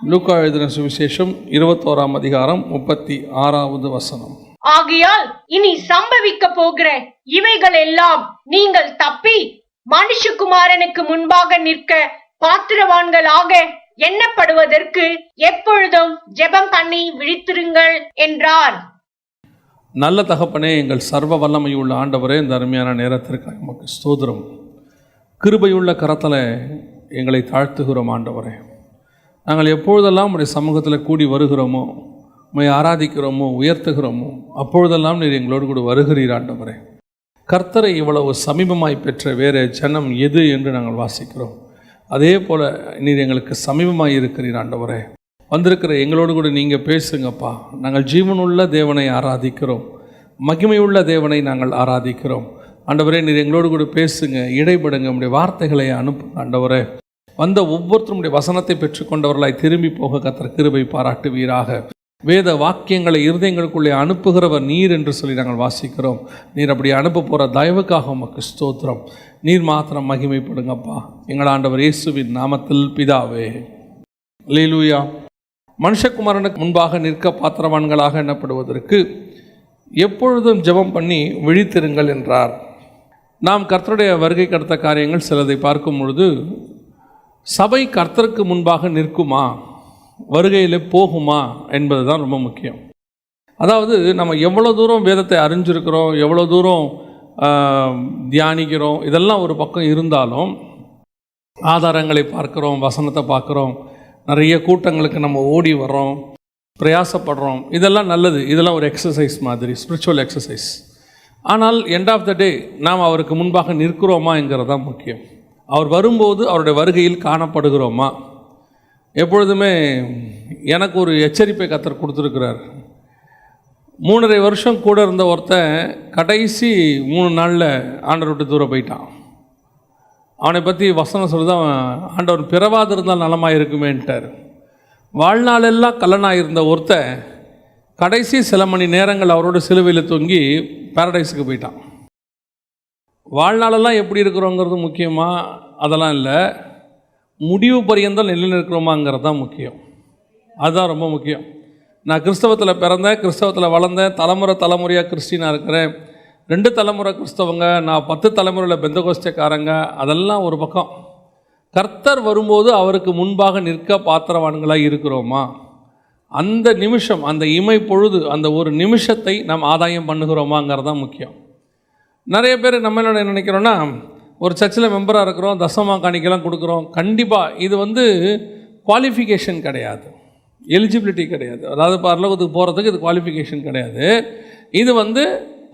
லூக்கா எழுதின சுவிசேஷம் 21ஆம் அதிகாரம் 36வது வசனம். ஆகையால் இனி சம்பவிக்க போகிற இவைகள் எல்லாம் நீங்கள் தப்பி மனுஷகுமாரனுக்கு முன்பாக நிற்க பாத்திரவான்களாக எண்ணப்படுவதற்கு எப்பொழுதும் ஜெபம் பண்ணி விழித்திருங்கள் என்றார். நல்ல தகப்பனே, எங்கள் சர்வ வல்லமையுள்ள ஆண்டவரே, இந்த அருமையான நேரத்திற்காக நமக்கு ஸ்தோத்திரம். கிருபையுள்ள கரத்தில் எங்களை தாழ்த்துகிறோம் ஆண்டவரே. நாங்கள் எப்பொழுதெல்லாம் உடைய சமூகத்தில் கூடி வருகிறோமோ, உம்மை ஆராதிக்கிறோமோ, உயர்த்துகிறோமோ, அப்பொழுதெல்லாம் நீர் எங்களோடு கூட வருகிறீர் ஆண்டவரே. கர்த்தரை இவ்வளவு சமீபமாய் பெற்ற வேறு ஜனம் எது என்று நாங்கள் வாசிக்கிறோம். அதே போல் நீர் எங்களுக்கு சமீபமாய் இருக்கிறீர் ஆண்டவரே. வந்திருக்கிற எங்களோடு கூட நீங்கள் பேசுங்கப்பா. நாங்கள் ஜீவனுள்ள தேவனை ஆராதிக்கிறோம், மகிமையுள்ள தேவனை நாங்கள் ஆராதிக்கிறோம் ஆண்டவரே. நீர் எங்களோடு கூட பேசுங்க, இடைபடுங்க, உடைய வார்த்தைகளை அனுப்புங்க ஆண்டவரே. வந்த ஒவ்வொருத்தருடைய வசனத்தை பெற்றுக்கொண்டவர்களாய் திரும்பி போக கர்த்தர் கிருபை பாராட்டுவீராக. வேத வாக்கியங்களை இருதயங்களுக்குள்ளே அனுப்புகிறவர் நீர் என்று சொல்லி நாங்கள் வாசிக்கிறோம். நீர் அப்படி அனுப்ப போகிற தயவுக்காக உமக்கு ஸ்தோத்திரம். நீர் மாத்திரம் மகிமைப்படுங்கப்பா, எங்கள் ஆண்டவர் இயேசுவின் நாமத்தில் பிதாவே, அல்லேலூயா. மனுஷகுமாரனுக்கு முன்பாக நிற்க பாத்திரவான்களாக எண்ணப்படுவதற்கு எப்பொழுதும் ஜெபம் பண்ணி விழித்திருங்கள் என்றார். நாம் கர்த்தருடைய வருகைக்கு அடுத்த காரியங்கள் சிலதை பார்க்கும் பொழுது, சபை கர்த்தருக்கு முன்பாக நிற்குமா, வருகையில் போகுமா என்பது தான் ரொம்ப முக்கியம். அதாவது நம்ம எவ்வளோ தூரம் வேதத்தை அறிஞ்சிருக்கிறோம், எவ்வளோ தூரம் தியானிக்கிறோம், இதெல்லாம் ஒரு பக்கம் இருந்தாலும் ஆதாரங்களை பார்க்குறோம், வசனத்தை பார்க்குறோம், நிறைய கூட்டங்களுக்கு நம்ம ஓடி வர்றோம், பிரயாசப்படுறோம், இதெல்லாம் நல்லது. இதெல்லாம் ஒரு எக்ஸசைஸ் மாதிரி, ஸ்பிரிச்சுவல் எக்ஸசைஸ். ஆனால் எண்ட் ஆஃப் த டே நாம் அவருக்கு முன்பாக நிற்கிறோமா என்கிறது தான் முக்கியம். அவர் வரும்போது அவருடைய வருகையில் காணப்படுகிறோமா? எப்பொழுதுமே எனக்கு ஒரு எச்சரிப்பை கர்த்தர் கொடுத்துருக்கிறார். 3.5 வருஷம் கூட இருந்த ஒருத்தன் கடைசி 3 நாளில் ஆண்டவர் விட்டு தூரம் போயிட்டான். அவனை பற்றி வசனம் சொல்லுதான், ஆண்டவர் பிறவாது இருந்தால் நலமாக இருக்குமேன்ட்டார். வாழ்நாளெல்லாம் கல்லனாக இருந்த ஒருத்தன் கடைசி சில மணி நேரங்கள் அவரோட சிலுவையில் தொங்கி பாரடைஸுக்கு போயிட்டான். வாழ்நாளெல்லாம் எப்படி இருக்கிறோங்கிறது முக்கியமாக அதெல்லாம் இல்லை, முடிவு பரியந்தம் நிலைநிற்கிறோமாங்கிறது தான் முக்கியம். அதுதான் ரொம்ப முக்கியம். நான் கிறிஸ்தவத்தில் பிறந்தேன், கிறிஸ்தவத்தில் வளர்ந்தேன், தலைமுறையாக கிறிஸ்டினாக இருக்கிறேன். 2 தலைமுறை கிறிஸ்தவங்க, நான் 10 தலைமுறையில் பெந்தகோஸ்தக்காரங்க, அதெல்லாம் ஒரு பக்கம். கர்த்தர் வரும்போது அவருக்கு முன்பாக நிற்க பாத்திரவான்களாக இருக்கிறோமா? அந்த நிமிஷம், அந்த இமை பொழுது, அந்த ஒரு நிமிஷத்தை நாம் ஆதாயம் பண்ணுகிறோமாங்கிறது தான் முக்கியம். நிறைய பேர் நம்ம என்ன நினைக்கிறோன்னா, ஒரு சர்ச்சில் மெம்பராக இருக்கிறோம், தசமா காணிக்கெல்லாம் கொடுக்குறோம். கண்டிப்பாக இது குவாலிஃபிகேஷன் கிடையாது, எலிஜிபிலிட்டி கிடையாது. அதாவது பரலோகத்துக்கு போகிறதுக்கு இது குவாலிஃபிகேஷன் கிடையாது. இது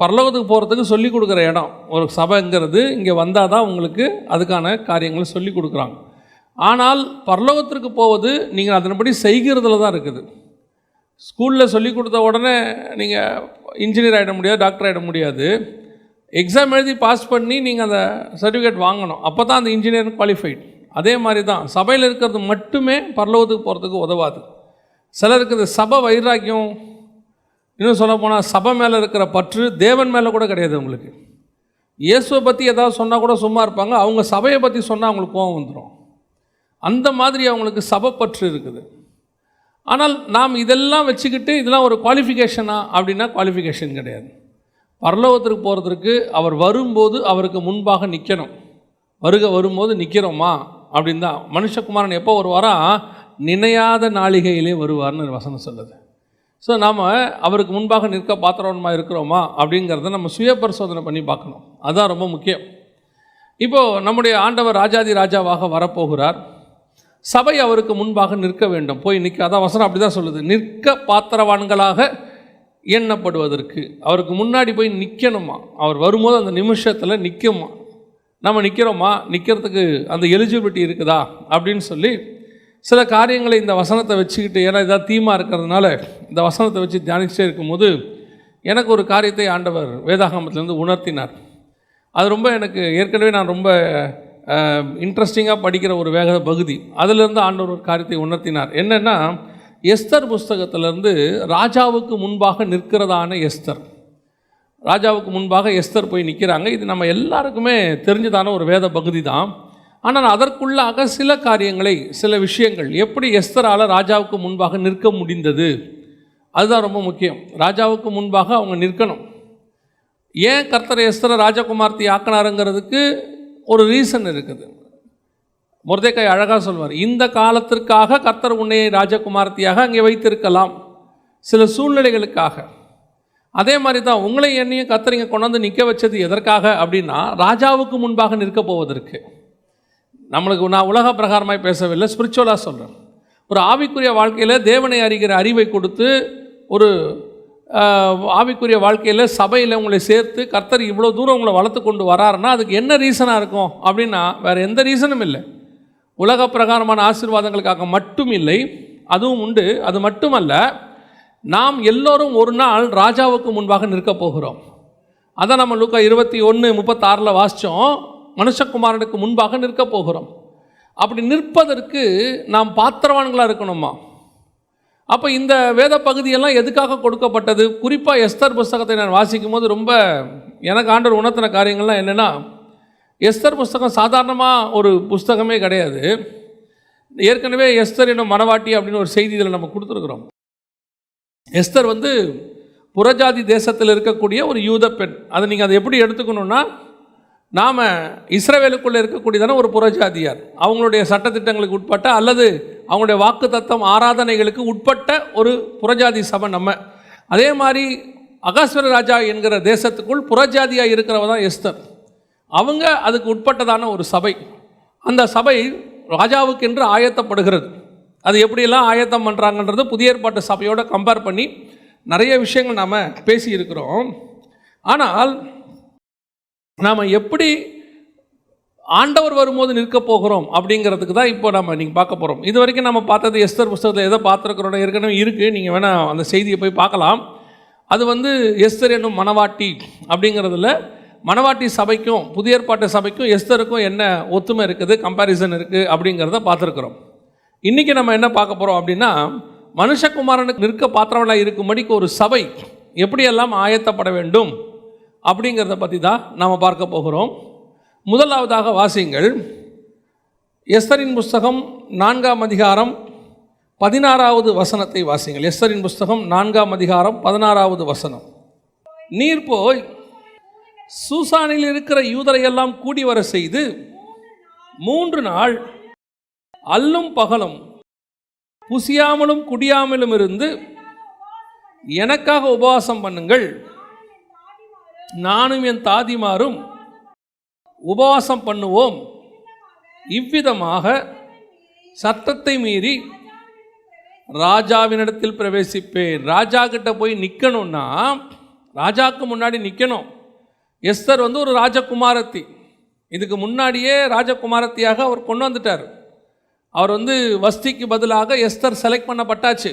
பரலோகத்துக்கு போகிறதுக்கு சொல்லிக் கொடுக்குற இடம். ஒரு சபைங்கிறது இங்கே வந்தால் தான் உங்களுக்கு அதுக்கான காரியங்களை சொல்லிக் கொடுக்குறாங்க. ஆனால் பரலோகத்திற்கு போவது நீங்கள் அதன்படி செய்கிறதுல தான் இருக்குது. ஸ்கூலில் சொல்லிக் கொடுத்த உடனே நீங்கள் இன்ஜினியர் ஆகிட முடியாது, டாக்டர் ஆகிட முடியாது. எக்ஸாம் எழுதி பாஸ் பண்ணி நீங்கள் அந்த சர்டிஃபிகேட் வாங்கணும், அப்போ தான் அந்த இன்ஜினியர் குவாலிஃபைட். அதே மாதிரி தான் சபையில் இருக்கிறது மட்டுமே பரலோகத்துக்கு போகிறதுக்கு உதவாது. சிலருக்கு இது சபை வைராக்கியம், இன்னும் சொல்ல போனால் சபை மேலே இருக்கிற பற்று தேவன் மேலே கூட கிடையாது. உங்களுக்கு இயேசுவை பற்றி ஏதாவது சொன்னால் கூட சும்மா இருப்பாங்க, அவங்க சபையை பற்றி சொன்னால் அவங்களுக்கு கோபம் வந்துடும். அந்த மாதிரி அவங்களுக்கு சபை பற்று இருக்குது. ஆனால் நாம் இதெல்லாம் வச்சுக்கிட்டு இதெல்லாம் ஒரு குவாலிஃபிகேஷனா அப்படின்னா குவாலிஃபிகேஷன் கிடையாது. பரலோகத்திற்கு போகிறதுக்கு அவர் வரும்போது அவருக்கு முன்பாக நிற்கணும். வரும்போது நிற்கிறோமா அப்படின்னு தான். மனுஷகுமாரன் எப்போ வருவாரா? நினையாத நாளிகையிலே வருவார்னு வசனம் சொல்லுது. ஸோ நாம் அவருக்கு முன்பாக நிற்க பாத்திரமாக இருக்கிறோமா அப்படிங்கிறத நம்ம சுய பரிசோதனை பண்ணி பார்க்கணும். அதுதான் ரொம்ப முக்கியம். இப்போது நம்முடைய ஆண்டவர் ராஜாதி ராஜாவாக வரப்போகிறார். சபை அவருக்கு முன்பாக நிற்க வேண்டும், போய் நிற்க. அதான் வசனம் அப்படி தான் சொல்லுது, நிற்க பாத்திரவான்களாக எண்ணப்படுவதற்கு அவருக்கு முன்னாடி போய் நிற்கணுமா. அவர் வரும்போது அந்த நிமிஷத்தில் நிற்குமா, நம்ம நிற்கிறோமா, நிற்கிறதுக்கு அந்த எலிஜிபிலிட்டி இருக்குதா அப்படின்னு சொல்லி சில காரியங்களை இந்த வசனத்தை வச்சுக்கிட்டு, ஏன்னா இதான் தீமாக இருக்கிறதுனால இந்த வசனத்தை வச்சு தியானிச்சே இருக்கும்போது எனக்கு ஒரு காரியத்தை ஆண்டவர் வேதாகமத்திலேருந்து உணர்த்தினார். அது ரொம்ப எனக்கு ஏற்கனவே நான் ரொம்ப இன்ட்ரெஸ்டிங்காக படிக்கிற ஒரு வேத பகுதி. அதிலிருந்து ஆண்டவர் ஒரு காரியத்தை உணர்த்தினார். என்னென்னா, எஸ்தர் புஸ்தகத்திலிருந்து ராஜாவுக்கு முன்பாக நிற்கிறதான எஸ்தர். ராஜாவுக்கு முன்பாக எஸ்தர் போய் நிற்கிறாங்க. இது நம்ம எல்லாருக்குமே தெரிஞ்சதான ஒரு வேத பகுதி தான். ஆனால் அதற்குள்ளாக சில காரியங்களை, சில விஷயங்கள், எப்படி எஸ்தரால் ராஜாவுக்கு முன்பாக நிற்க முடிந்தது, அதுதான் ரொம்ப முக்கியம். ராஜாவுக்கு முன்பாக அவங்க நிற்கணும். ஏன் கர்த்தர் எஸ்தரை ராஜகுமார்த்தி ஆக்கினாருங்கிறதுக்கு ஒரு ரீசன் இருக்குது. மொர்தெக்காய் அழகாக சொல்வார், இந்த காலத்திற்காக கர்த்தர் உன்னை ராஜகுமார்த்தியாக அங்கே வைத்திருக்கலாம், சில சூழ்நிலைகளுக்காக. அதே மாதிரி தான் உங்களை என்னையும் கர்த்தர் இங்கே கொண்டாந்து நிற்க வச்சது எதற்காக அப்படின்னா, ராஜாவுக்கு முன்பாக நிற்க போவதற்கு. நம்மளுக்கு நான் உலக பிரகாரமாக பேசவில்லை, ஸ்பிரிச்சுவலாக சொல்கிறேன். ஒரு ஆவிக்குரிய வாழ்க்கையில் தேவனை அறிகிற அறிவை கொடுத்து, ஒரு ஆவிக்குரிய வாழ்க்கையில் சபையில் உங்களை சேர்த்து கர்த்தர் இவ்வளோ தூரம் உங்களை வளர்த்து கொண்டு வராருன்னா அதுக்கு என்ன ரீசனாக இருக்கும் அப்படின்னா, வேறு எந்த ரீசனும் இல்லை. உலக பிரகாரமான ஆசீர்வாதங்களுக்காக மட்டும் இல்லை, அதுவும் உண்டு. அது மட்டுமல்ல, நாம் எல்லோரும் ஒரு நாள் ராஜாவுக்கு முன்பாக நிற்க போகிறோம். அதான் நம்ம லூக்கா 21:36 வாசித்தோம். மனுஷகுமாரனுக்கு முன்பாக நிற்க போகிறோம். அப்படி நிற்பதற்கு நாம் பாத்திரவான்களாக இருக்கணுமா? அப்போ இந்த வேத பகுதியெல்லாம் எதுக்காக கொடுக்கப்பட்டது? குறிப்பாக எஸ்தர் புஸ்தகத்தை நான் வாசிக்கும் போது ரொம்ப எனக்கு ஆண்டவர் உணர்த்தின காரியங்கள்லாம் என்னென்னா, எஸ்தர் புஸ்தகம் சாதாரணமாக ஒரு புஸ்தகமே கிடையாது. ஏற்கனவே எஸ்தர் என்னும் மனவாட்டி அப்படின்னு ஒரு செய்தி இதில் நம்ம கொடுத்துருக்குறோம். எஸ்தர் புறஜாதி தேசத்தில் இருக்கக்கூடிய ஒரு யூத பெண். அதை நீங்கள் அதை எப்படி எடுத்துக்கணுன்னா, நாம் இஸ்ரவேலுக்குள்ளே இருக்கக்கூடியதான ஒரு புறஜாதியார், அவங்களுடைய சட்டத்திட்டங்களுக்கு உட்பட்ட அல்லது அவங்களுடைய வாக்கு தத்தம் ஆராதனைகளுக்கு உட்பட்ட ஒரு புறஜாதி சபை நம்ம. அதே மாதிரி அகாஸ்வர ராஜா என்கிற தேசத்துக்குள் புறஜாதியாக இருக்கிறவ தான் எஸ்தர். அவங்க அதுக்கு உட்பட்டதான ஒரு சபை. அந்த சபை ராஜாவுக்கென்று ஆயத்தப்படுகிறது. அது எப்படியெல்லாம் ஆயத்தம் பண்ணுறாங்கன்றது புதிய ஏற்பாட்டு சபையோடு கம்பேர் பண்ணி நிறைய விஷயங்கள் நாம் பேசியிருக்கிறோம். ஆனால் நாம் எப்படி ஆண்டவர் வரும்போது நிற்க போகிறோம் அப்படிங்கிறதுக்கு தான் இப்போ நீங்கள் பார்க்க போகிறோம். இது வரைக்கும் நம்ம பார்த்தது எஸ்தர் புஸ்தகத்தில் எதை பார்த்துருக்கிறோம் ஏற்கனவே இருக்குது. நீங்கள் வேணால் அந்த செய்தியை போய் பார்க்கலாம். அது எஸ்தர் என்னும் மனவாட்டி அப்படிங்கிறதுல மனவாட்டி சபைக்கும் புதிய ஏற்பாட்டு சபைக்கும் எஸ்தருக்கும் என்ன ஒத்துமை இருக்குது, கம்பேரிசன் இருக்குது அப்படிங்கிறத பார்த்துருக்குறோம். இன்றைக்கி நம்ம என்ன பார்க்க போகிறோம் அப்படின்னா, மனுஷகுமாரனுக்கு நிற்க பாத்திரங்களாக இருக்கும்படிக்கு ஒரு சபை எப்படியெல்லாம் ஆயத்தப்பட வேண்டும் அப்படிங்கிறத பற்றி தான் நாம் பார்க்க போகிறோம். முதலாவதாக வாசிங்கள், எஸ்தரின் புஸ்தகம் 4ஆம் அதிகாரம் 16வது வசனத்தை வாசிங்கள். எஸ்தரின் புஸ்தகம் 4ஆம் அதிகாரம் 16வது வசனம். நீர் போய் சூசானில் இருக்கிற யூதரையெல்லாம் கூடி வர செய்து 3 நாள் அல்லும் பகலும் புசியாமலும் குடியாமலும் இருந்து எனக்காக உபவாசம் பண்ணுங்கள். நானும் என் தாதிமாரும் உபவாசம் பண்ணுவோம். இவ்விதமாக சட்டத்தை மீறி ராஜாவினிடத்தில் பிரவேசிப்பேன். ராஜா கிட்ட போய் நிற்கணும்னா ராஜாவுக்கு முன்னாடி நிற்கணும். எஸ்தர் ஒரு ராஜகுமாரத்தி. இதுக்கு முன்னாடியே ராஜகுமாரத்தியாக அவர் கொண்டு வந்துட்டார். அவர் வஸ்திக்கு பதிலாக எஸ்தர் செலக்ட் பண்ணப்பட்டாச்சு.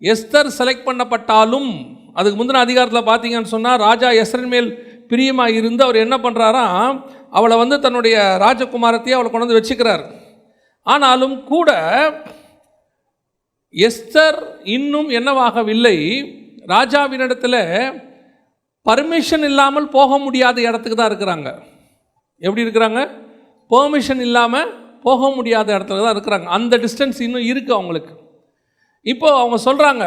எஸ்தர் செலக்ட் பண்ணப்பட்டாலும் அதுக்கு முந்தின அதிகாரத்தில் பார்த்தீங்கன்னு சொன்னால், ராஜா எஸ்தரின் மேல் பிரியமாக இருந்து அவர் என்ன பண்ணுறாராம், அவளை தன்னுடைய ராஜகுமாரத்தையே அவளை கொண்டு வந்து வச்சுக்கிறார். ஆனாலும் கூட எஸ்தர் இன்னும் என்னவாகவில்லை, ராஜாவினிடத்தில் பர்மிஷன் இல்லாமல் போக முடியாத இடத்துக்கு தான் இருக்கிறாங்க. எப்படி இருக்கிறாங்க? பெர்மிஷன் இல்லாமல் போக முடியாத இடத்துல தான் இருக்கிறாங்க. அந்த டிஸ்டன்ஸ் இன்னும் இருக்குது அவங்களுக்கு. இப்போது அவங்க சொல்கிறாங்க,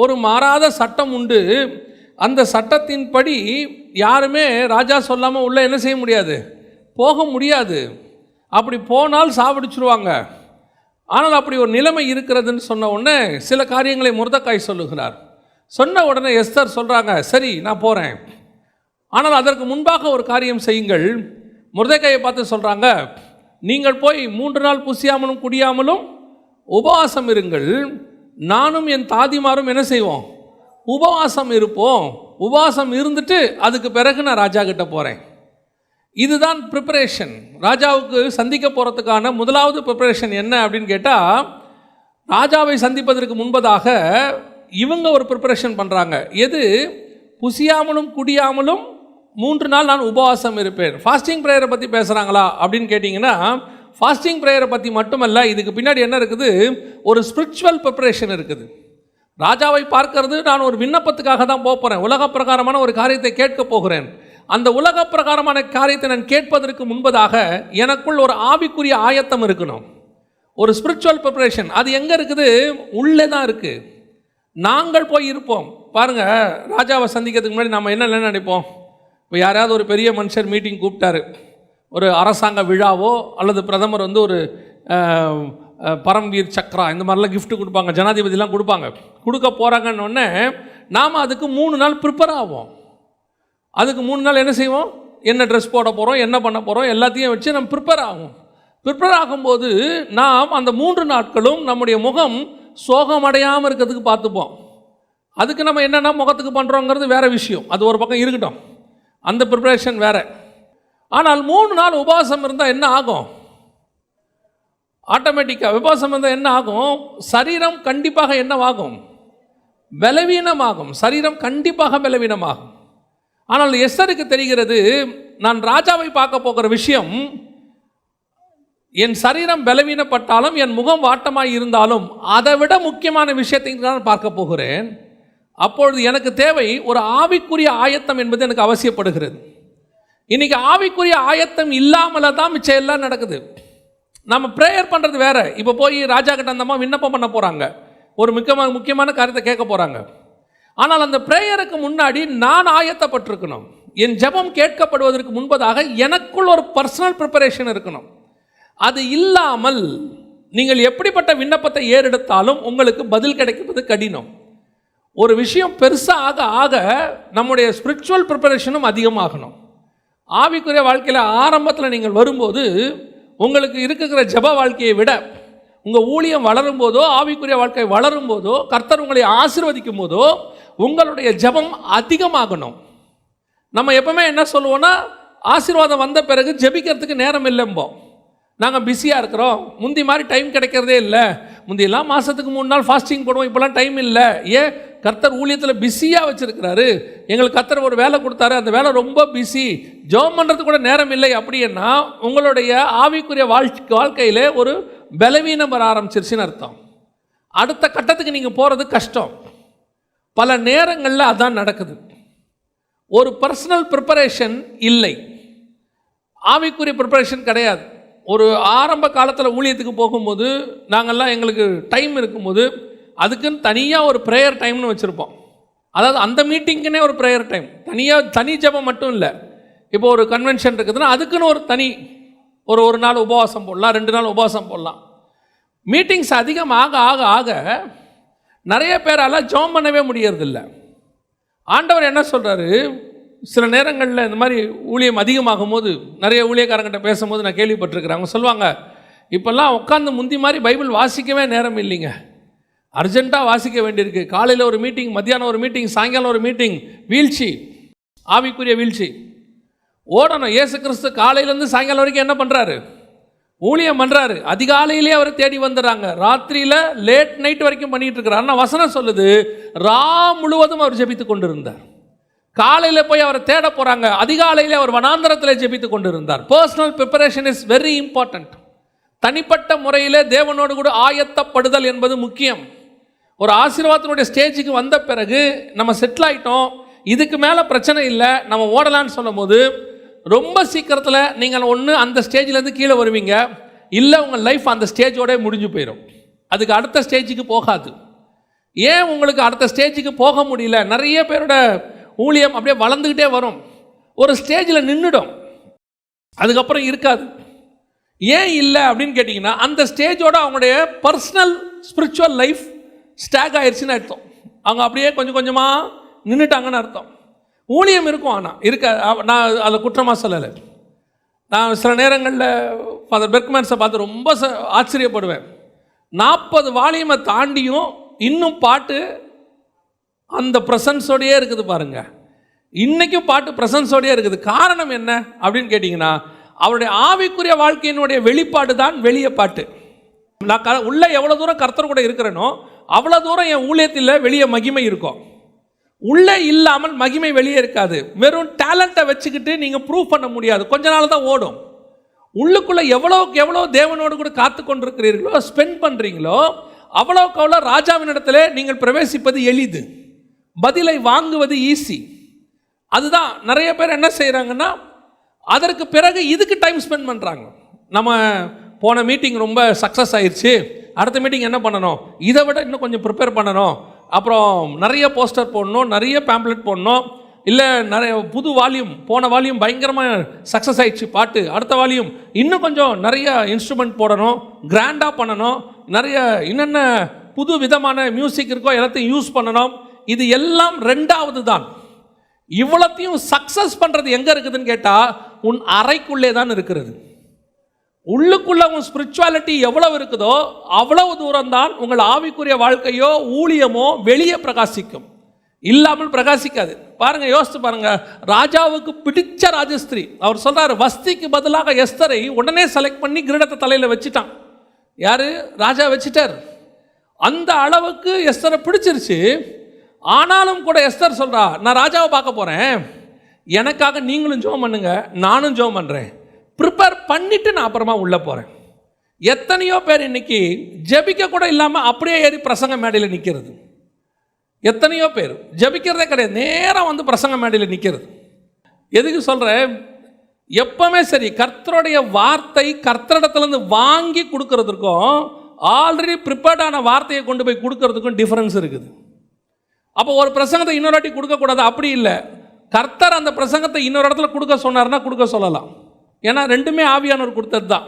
ஒரு மாறாத சட்டம் உண்டு, அந்த சட்டத்தின்படி யாருமே ராஜா சொல்லாமல் உள்ளே என்ன செய்ய முடியாது, போக முடியாது. அப்படி போனால் சாவடிச்சிருவாங்க. ஆனால் அப்படி ஒரு நிலைமை இருக்கிறதுன்னு சொன்ன உடனே சில காரியங்களை மொர்தெக்காய் சொல்லுகிறார். சொன்ன உடனே எஸ்தர் சொல்கிறாங்க, சரி நான் போகிறேன், ஆனால் அதற்கு முன்பாக ஒரு காரியம் செய்யுங்கள். மொர்தெக்காயை பார்த்து சொல்கிறாங்க, நீங்கள் போய் 3 நாள் புசியாமலும் குடியாமலும் உபவாசம் இருங்கள். நானும் என் தாதிமாரும் என்ன செய்வோம், உபவாசம் இருப்போம். உபவாசம் இருந்துட்டு அதுக்கு பிறகு நான் ராஜா கிட்ட போகிறேன். இதுதான் ப்ரிப்பரேஷன். ராஜாவுக்கு சந்திக்க போகிறதுக்கான முதலாவது ப்ரிப்பரேஷன் என்ன அப்படின்னு கேட்டால், ராஜாவை சந்திப்பதற்கு முன்பதாக இவங்க ஒரு ப்ரிப்பரேஷன் பண்ணுறாங்க. எது? புசியாமலும் குடியாமலும் 3 நாள் நான் உபவாசம் இருப்பேன். ஃபாஸ்டிங் ப்ரேயரை பற்றி பேசுகிறாங்களா அப்படின்னு கேட்டிங்கன்னா, ஃபாஸ்டிங் ப்ரேயரை பற்றி மட்டுமல்ல, இதுக்கு பின்னாடி என்ன இருக்குது, ஒரு ஸ்பிரிச்சுவல் ப்ரிப்பரேஷன் இருக்குது. ராஜாவை பார்க்கறது நான் ஒரு விண்ணப்பத்துக்காக தான் போகிறேன், உலக பிரகாரமான ஒரு காரியத்தை கேட்க போகிறேன். அந்த உலக பிரகாரமான காரியத்தை நான் கேட்பதற்கு முன்பதாக எனக்குள் ஒரு ஆவிக்குரிய ஆயத்தம் இருக்கணும், ஒரு ஸ்பிரிச்சுவல் ப்ரிப்பரேஷன். அது எங்கே இருக்குது? உள்ளே தான் இருக்குது. நாங்கள் போய் இருப்போம். பாருங்கள், ராஜாவை சந்திக்கிறதுக்கு முன்னாடி நம்ம என்ன நினைப்போம்? இப்போ யாராவது ஒரு பெரிய மனுஷர் மீட்டிங் கூப்பிட்டாரு, ஒரு அரசாங்க விழாவோ அல்லது பிரதமர் வந்து ஒரு பரம்வீர் சக்ரா இந்த மாதிரிலாம் கிஃப்ட் கொடுப்பாங்க, ஜனாதிபதிலாம் கொடுக்க போகிறாங்கன்னொடனே நாம் அதுக்கு 3 நாள் ப்ரிப்பேர் ஆவோம். அதுக்கு 3 நாள் என்ன செய்வோம்? என்ன ட்ரெஸ் போட போகிறோம், என்ன பண்ண போகிறோம், எல்லாத்தையும் வச்சு நம்ம ப்ரிப்பேர் ஆகும். ப்ரிப்பேர் ஆகும்போது நாம் அந்த 3 நாட்களும் நம்முடைய முகம் சோகமடையாமல் இருக்கிறதுக்கு பார்த்துப்போம். அதுக்கு நம்ம என்னென்ன முகத்துக்கு பண்ணுறோங்கிறது வேறு விஷயம், அது ஒரு பக்கம் இருக்கட்டும், அந்த ப்ரிப்பரேஷன் வேறு. ஆனால் 3 நாள் உபவாசம் இருந்தால் என்ன ஆகும்? ஆட்டோமேட்டிக்காக உபவாசம் இருந்தால் என்ன ஆகும்? சரீரம் கண்டிப்பாக என்னவாகும்? பலவீனமாகும். சரீரம் கண்டிப்பாக பலவீனமாகும். ஆனால் எஸ்தருக்கு தெரிகிறது, நான் ராஜாவை பார்க்க போகிற விஷயம், என் சரீரம் பலவீனப்பட்டாலும் என் முகம் வாட்டமாக இருந்தாலும் அதை விட முக்கியமான விஷயத்தை நான் பார்க்க போகிறேன். அப்பொழுது எனக்கு தேவை ஒரு ஆவிக்குரிய ஆயத்தம் என்பது எனக்கு அவசியப்படுகிறது. இன்றைக்கி ஆவிக்குரிய ஆயத்தம் இல்லாமல் தான் மிச்சம் எல்லாம் நடக்குது. நம்ம ப்ரேயர் பண்ணுறது வேறு. இப்போ போய் ராஜா கிட்ட அந்தம்மா விண்ணப்பம் பண்ண போகிறாங்க, ஒரு முக்கியமான காரியத்தை கேட்க போகிறாங்க. ஆனால் அந்த ப்ரேயருக்கு முன்னாடி நான் ஆயத்தப்பட்டிருக்கணும். என் ஜெபம் கேட்கப்படுவதற்கு முன்பதாக எனக்குள் ஒரு பர்சனல் ப்ரிப்பரேஷன் இருக்கணும். அது இல்லாமல் நீங்கள் எப்படிப்பட்ட விண்ணப்பத்தை ஏறெடுத்தாலும் உங்களுக்கு பதில் கிடைப்பது கடினம். ஒரு விஷயம் பெருசாக ஆக ஆக நம்முடைய ஸ்பிரிச்சுவல் ப்ரிப்பரேஷனும் அதிகமாகணும். ஆவிக்குரிய வாழ்க்கையில் ஆரம்பத்தில் நீங்கள் வரும்போது உங்களுக்கு இருக்கிற ஜெப வாழ்க்கையை விட உங்கள் ஊழியம் வளரும் போதோ, ஆவிக்குரிய வாழ்க்கை வளரும் போதோ, கர்த்தர் உங்களை ஆசீர்வதிக்கும் போதோ உங்களுடைய ஜெபம் அதிகமாகணும். நம்ம எப்பவுமே என்ன சொல்லுவோன்னா, ஆசீர்வாதம் வந்த பிறகு ஜெபிக்கிறதுக்கு நேரம் இல்லைம்போம். நாங்கள் பிஸியாக இருக்கிறோம், முந்தி மாதிரி டைம் கிடைக்கிறதே இல்லை. முந்தியெல்லாம் மாதத்துக்கு 3 நாள் ஃபாஸ்டிங் போடுவோம், இப்போலாம் டைம் இல்லை. ஏன்? கர்த்தர் ஊழியத்தில் பிஸியாக வச்சுருக்கிறாரு. எங்களுக்கு கர்த்தர் ஒரு வேலை கொடுத்தாரு, அந்த வேலை ரொம்ப பிஸி, ஜெபம் பண்ணுறதுக்கு கூட நேரம் இல்லை. அப்படின்னா உங்களுடைய ஆவிக்குரிய வாழ்க்கையில் ஒரு பலவீனம் வர ஆரம்பிச்சிருச்சுன்னு அர்த்தம். அடுத்த கட்டத்துக்கு நீங்கள் போகிறது கஷ்டம். பல நேரங்களில் அதான் நடக்குது. ஒரு பர்சனல் ப்ரிப்பரேஷன் இல்லை, ஆவிக்குரிய ப்ரிப்பரேஷன் கிடையாது. ஒரு ஆரம்ப காலத்தில் ஊழியத்துக்கு போகும்போது நாங்கள்லாம் எங்களுக்கு டைம் இருக்கும்போது அதுக்குன்னு தனியாக ஒரு ப்ரேயர் டைம்னு வச்சுருப்போம். அதாவது அந்த மீட்டிங்குன்னே ஒரு ப்ரேயர் டைம், தனி ஜெபம் மட்டும் இல்லை. இப்போ ஒரு கன்வென்ஷன் இருக்குதுன்னா அதுக்குன்னு ஒரு தனி ஒரு நாள் உபவாசம் போடலாம், 2 நாள் உபவாசம் போடலாம். மீட்டிங்ஸ் அதிகமாக ஆக ஆக நிறைய பேரால் ஜெபம் பண்ணவே முடியறதில்ல. ஆண்டவர் என்ன சொல்கிறாரு, சில நேரங்களில் இந்த மாதிரி ஊழியம் அதிகமாகும் போது நிறைய ஊழியக்காரங்கிட்ட பேசும்போது நான் கேள்விப்பட்டிருக்கிறேன். அவங்க சொல்லுவாங்க, இப்போல்லாம் உட்காந்து முந்தி மாதிரி பைபிள் வாசிக்கவே நேரம் இல்லைங்க, அர்ஜென்ட்டாக வாசிக்க வேண்டியிருக்கு. காலையில் ஒரு மீட்டிங், மத்தியானம் ஒரு மீட்டிங், சாயங்காலம் ஒரு மீட்டிங். வீழ்ச்சி, ஆவிக்குரிய வீழ்ச்சி. ஓடணும். இயேசு கிறிஸ்து காலையிலேருந்து சாயங்காலம் வரைக்கும் என்ன பண்ணுறாரு? ஊழியம் பண்ணுறாரு. அதிகாலையிலே அவர் தேடி வந்துடுறாங்க, ராத்திரியில் லேட் நைட் வரைக்கும் பண்ணிகிட்டு இருக்கிறார். ஆனால் வசனம் சொல்லுது, ரா முழுவதும் அவர் ஜெபித்து கொண்டு இருந்தார். காலையில் போய் அவரை தேட போகிறாங்க, அதிகாலையில் அவர் வனாந்தரத்தில் ஜெபித்து கொண்டு இருந்தார். Personal preparation is very important. தனிப்பட்ட முறையில் தேவனோடு கூட ஆயத்தப்படுதல் என்பது முக்கியம். ஒரு ஆசீர்வாதத்தினுடைய ஸ்டேஜுக்கு வந்த பிறகு நம்ம செட்டில் ஆகிட்டோம், இதுக்கு மேலே பிரச்சனை இல்லை, நம்ம ஓடலான்னு சொல்லும் போது ரொம்ப சீக்கிரத்தில் நீங்கள் ஒன்று அந்த ஸ்டேஜிலேருந்து கீழே வருவீங்க, இல்லை உங்கள் லைஃப் அந்த ஸ்டேஜோட முடிஞ்சு போயிடும். அதுக்கு அடுத்த ஸ்டேஜுக்கு போகாது. ஏன் உங்களுக்கு அடுத்த ஸ்டேஜுக்கு போக முடியல? நிறைய பேரோட ஊழியம் அப்படியே வளர்ந்துக்கிட்டே வரும், ஒரு ஸ்டேஜில் நின்றுடும், அதுக்கப்புறம் இருக்காது. ஏன் இல்லை அப்படின்னு கேட்டிங்கன்னா, அந்த ஸ்டேஜோட அவங்களுடைய பர்சனல் ஸ்பிரிச்சுவல் லைஃப் ஸ்டாக் ஆயிடுச்சுன்னு அர்த்தம். அவங்க அப்படியே கொஞ்சம் கொஞ்சமாக நின்றுட்டாங்கன்னு அர்த்தம். ஊழியம் இருக்கும், ஆனால் நான் அதில் குற்றமாக சொல்லலை. நான் சில நேரங்களில் ஃபாதர் பெர்க்மேன்ஸை பார்த்து ரொம்ப ஆச்சரியப்படுவேன். 40 வால்யூமை தாண்டியும் இன்னும் பாட்டு அந்த ப்ரெசன்ஸோடையே இருக்குது பாருங்க. இன்றைக்கும் பாட்டு ப்ரெசன்ஸோடையே இருக்குது. காரணம் என்ன அப்படின்னு கேட்டிங்கன்னா, அவருடைய ஆவிக்குரிய வாழ்க்கையினுடைய வெளிப்பாடு தான் வெளியே பாட்டு. நான் உள்ளே எவ்வளோ தூரம் கர்த்தர் கூட இருக்கிறேனோ அவ்வளோ தூரம் என் ஊழியத்தில் வெளியே மகிமை இருக்கும். உள்ளே இல்லாமல் மகிமை வெளியே இருக்காது. வெறும் டேலண்ட்டை வச்சுக்கிட்டு நீங்கள் ப்ரூவ் பண்ண முடியாது, கொஞ்ச நாள் தான் ஓடும். உள்ளுக்குள்ளே எவ்வளோக்கு எவ்வளோ தேவனோடு கூட காத்து கொண்டிருக்கிறீர்களோ, ஸ்பெண்ட் பண்ணுறீங்களோ, அவ்வளோக்கு அவ்வளோ ராஜாவின் இடத்துல நீங்கள் பிரவேசிப்பது எளிது, பதிலை வாங்குவது ஈஸி. அதுதான் நிறைய பேர் என்ன செய்கிறாங்கன்னா அதற்கு பிறகு இதுக்கு டைம் ஸ்பெண்ட் பண்ணுறாங்க. நம்ம போன மீட்டிங் ரொம்ப சக்ஸஸ் ஆயிடுச்சு, அடுத்த மீட்டிங் என்ன பண்ணணும், இதை விட இன்னும் கொஞ்சம் ப்ரிப்பேர் பண்ணணும், அப்புறம் நிறைய போஸ்டர் போடணும், நிறைய பேம்ப்ளெட் போடணும், இல்லை நிறைய புது வால்யூம், போன வால்யூம் பயங்கரமாக சக்ஸஸ் ஆயிடுச்சு பாட்டு, அடுத்த வால்யூம் இன்னும் கொஞ்சம் நிறைய இன்ஸ்ட்ருமெண்ட் போடணும், கிராண்டாக பண்ணணும், நிறைய என்னென்ன புது விதமான மியூசிக் இருக்கோ எல்லாத்தையும் யூஸ் பண்ணணும். இது எல்லாம் ரெண்டாவது தான். இவ்வளத்தையும் சக்ஸஸ் பண்ணுறது எங்கே இருக்குதுன்னு கேட்டால் உன் அறைக்குள்ளே தான் இருக்கிறது. உள்ளுக்குள்ள உன் ஸ்பிரிச்சுவாலிட்டி எவ்வளவு இருக்குதோ அவ்வளவு தூரம் தான் உங்கள் ஆவிக்குரிய வாழ்க்கையோ ஊழியமோ வெளியே பிரகாசிக்கும், இல்லாமல் பிரகாசிக்காது. பாருங்க, யோசித்து பாருங்க. ராஜாவுக்கு பிடிச்ச ராஜஸ்திரி, அவர் சொல்றாரு வஸ்திக்கு பதிலாக எஸ்தரை உடனே செலக்ட் பண்ணி கிரீடத்தை தலையில் வச்சுட்டான். யாரு? ராஜா வச்சுட்டார். அந்த அளவுக்கு எஸ்தரை பிடிச்சிருச்சு. ஆனாலும் கூட எஸ்தர் சொல்றா, நான் ராஜாவை பார்க்க போறேன், எனக்காக நீங்களும் ஜெபம் பண்ணுங்க, நானும் ஜெபம் பண்றேன், ப்ரிப்பேர் பண்ணிட்டு நான் அப்புறமா உள்ளே போகிறேன். எத்தனையோ பேர் இன்னைக்கு ஜெபிக்க கூட இல்லாமல் அப்படியே ஏறி பிரசங்க மேடையில் நிற்கிறது. எத்தனையோ பேர் ஜெபிக்கிறதே கிடையாது, நேராக வந்து பிரசங்க மேடையில் நிற்கிறது. எதுக்கு சொல்கிறேன்? எப்பவுமே சரி, கர்த்தருடைய வார்த்தை கர்த்தரிடத்துலேருந்து வாங்கி கொடுக்கறதுக்கும் ஆல்ரெடி ப்ரிப்பேர்டான வார்த்தையை கொண்டு போய் கொடுக்கறதுக்கும் டிஃபரன்ஸ் இருக்குது. அப்போ ஒரு பிரசங்கத்தை இன்னொரு வாட்டி கொடுக்கக்கூடாது, அப்படி இல்லை. கர்த்தர் அந்த பிரசங்கத்தை இன்னொரு இடத்துல கொடுக்க சொன்னார்னா கொடுக்க சொல்லலாம், ஏன்னா ரெண்டுமே ஆவியானவர் கொடுத்தது தான்.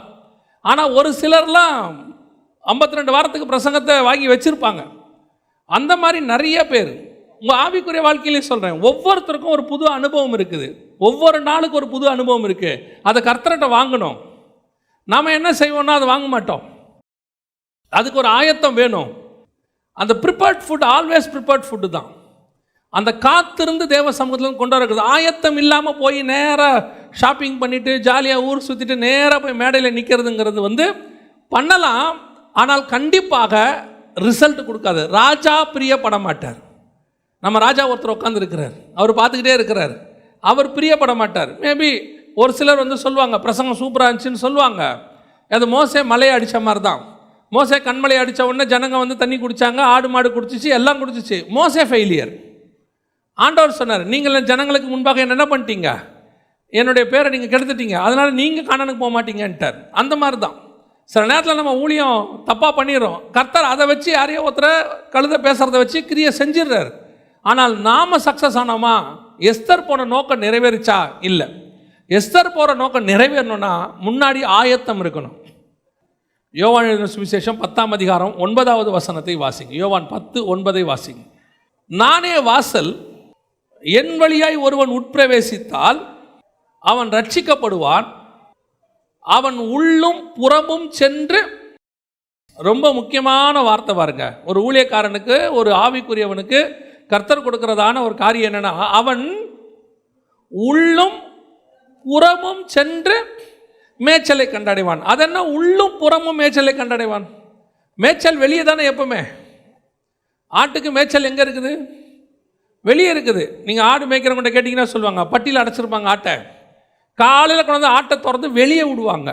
ஆனால் ஒரு சிலர்லாம் 52 வாரத்துக்கு பிரசங்கத்தை வாங்கி வச்சுருப்பாங்க. அந்த மாதிரி நிறைய பேர் உங்கள் ஆவிக்குரிய வாழ்க்கையிலே சொல்கிறேன், ஒவ்வொருத்தருக்கும் ஒரு புது அனுபவம் இருக்குது, ஒவ்வொரு நாளுக்கு ஒரு புது அனுபவம் இருக்குது. அதை கர்த்தர்கிட்ட வாங்கணும். நாம் என்ன செய்வோம்னா அதை வாங்க மாட்டோம், அதுக்கு ஒரு ஆயத்தம் வேணும். அந்த prepared food always prepared food தான். அந்த காத்திருந்து தேவ சமூகத்தில் கொண்டு வரது. ஆயத்தம் இல்லாமல் போய் நேராக ஷாப்பிங் பண்ணிவிட்டு ஜாலியாக ஊர் சுற்றிட்டு நேராக போய் மேடையில் நிற்கிறதுங்கிறது வந்து பண்ணலாம், ஆனால் கண்டிப்பாக ரிசல்ட் கொடுக்காது. ராஜா பிரியப்பட மாட்டார். நம்ம ராஜா ஒருத்தர் உட்காந்துருக்கிறார், அவர் பார்த்துக்கிட்டே இருக்கிறார், அவர் பிரியப்பட மாட்டார். மேபி ஒரு சிலர் வந்து சொல்லுவாங்க பிரசங்கம் சூப்பராக இருந்துச்சுன்னு சொல்லுவாங்க. அது மோசே மலையை அடித்த மாதிரி தான். மோசே கண்மலையை அடித்த உடனே ஜனங்க வந்து தண்ணி குடித்தாங்க, ஆடு மாடு குடிச்சிச்சு, எல்லாம் குடிச்சிச்சு. மோசே ஃபெயிலியர். ஆண்டவர் சொன்னார், நீங்கள் ஜனங்களுக்கு முன்பாக என்ன பண்ணிட்டீங்க, என்னுடைய பேரை நீங்கள் கெடுத்துட்டீங்க, அதனால் நீங்கள் கானானுக்கு போக மாட்டீங்கன்ட்டார். அந்த மாதிரி தான் சில நேரத்தில் நம்ம ஊழியம் தப்பாக பண்ணிடுறோம். கர்த்தர் அதை வச்சு யாரையோ ஒருத்தரை கழுத பேசுகிறத வச்சு கிரியை செஞ்சிடுறார். ஆனால் நாம் சக்ஸஸ் ஆனோமா? எஸ்தர் போன நோக்கம் நிறைவேறிச்சா? இல்லை. எஸ்தர் போகிற நோக்கம் நிறைவேறணும்னா முன்னாடி ஆயத்தம் இருக்கணும். யோவான் எழுதின சுவிசேஷம் 10ஆம் அதிகாரம் 9வது வசனத்தை வாசிங்க. யோவான் 10:9 வாசிங்க. நானே வாசல், என் வழியாய் ஒருவன் உட்பிரவேசித்தால் அவன் ரட்சிக்கப்படுவான், அவன் உள்ளும் புறமும் சென்று. ரொம்ப முக்கியமான வார்த்தை பாருங்க. ஒரு ஊழியக்காரனுக்கு, ஒரு ஆவிக்குரியவனுக்கு கர்த்தர் கொடுக்கிறதான ஒரு காரியம் என்னன்னா, அவன் உள்ளும் புறமும் சென்று மேய்ச்சலை கண்டடைவான். அதென்ன உள்ளும் புறமும் மேய்ச்சலை கண்டடைவான்? மேய்ச்சல் வெளியே தானே எப்பவுமே. ஆட்டுக்கு மேய்ச்சல் எங்கே இருக்குது? வெளியே இருக்குது. நீங்கள் ஆடு மேய்க்கிறவங்கிட்ட கேட்டிங்கன்னா சொல்லுவாங்க, பட்டியில் அடைச்சிருப்பாங்க ஆட்டை. காலையில் கொண்டு வந்து ஆட்டை திறந்து வெளியே விடுவாங்க.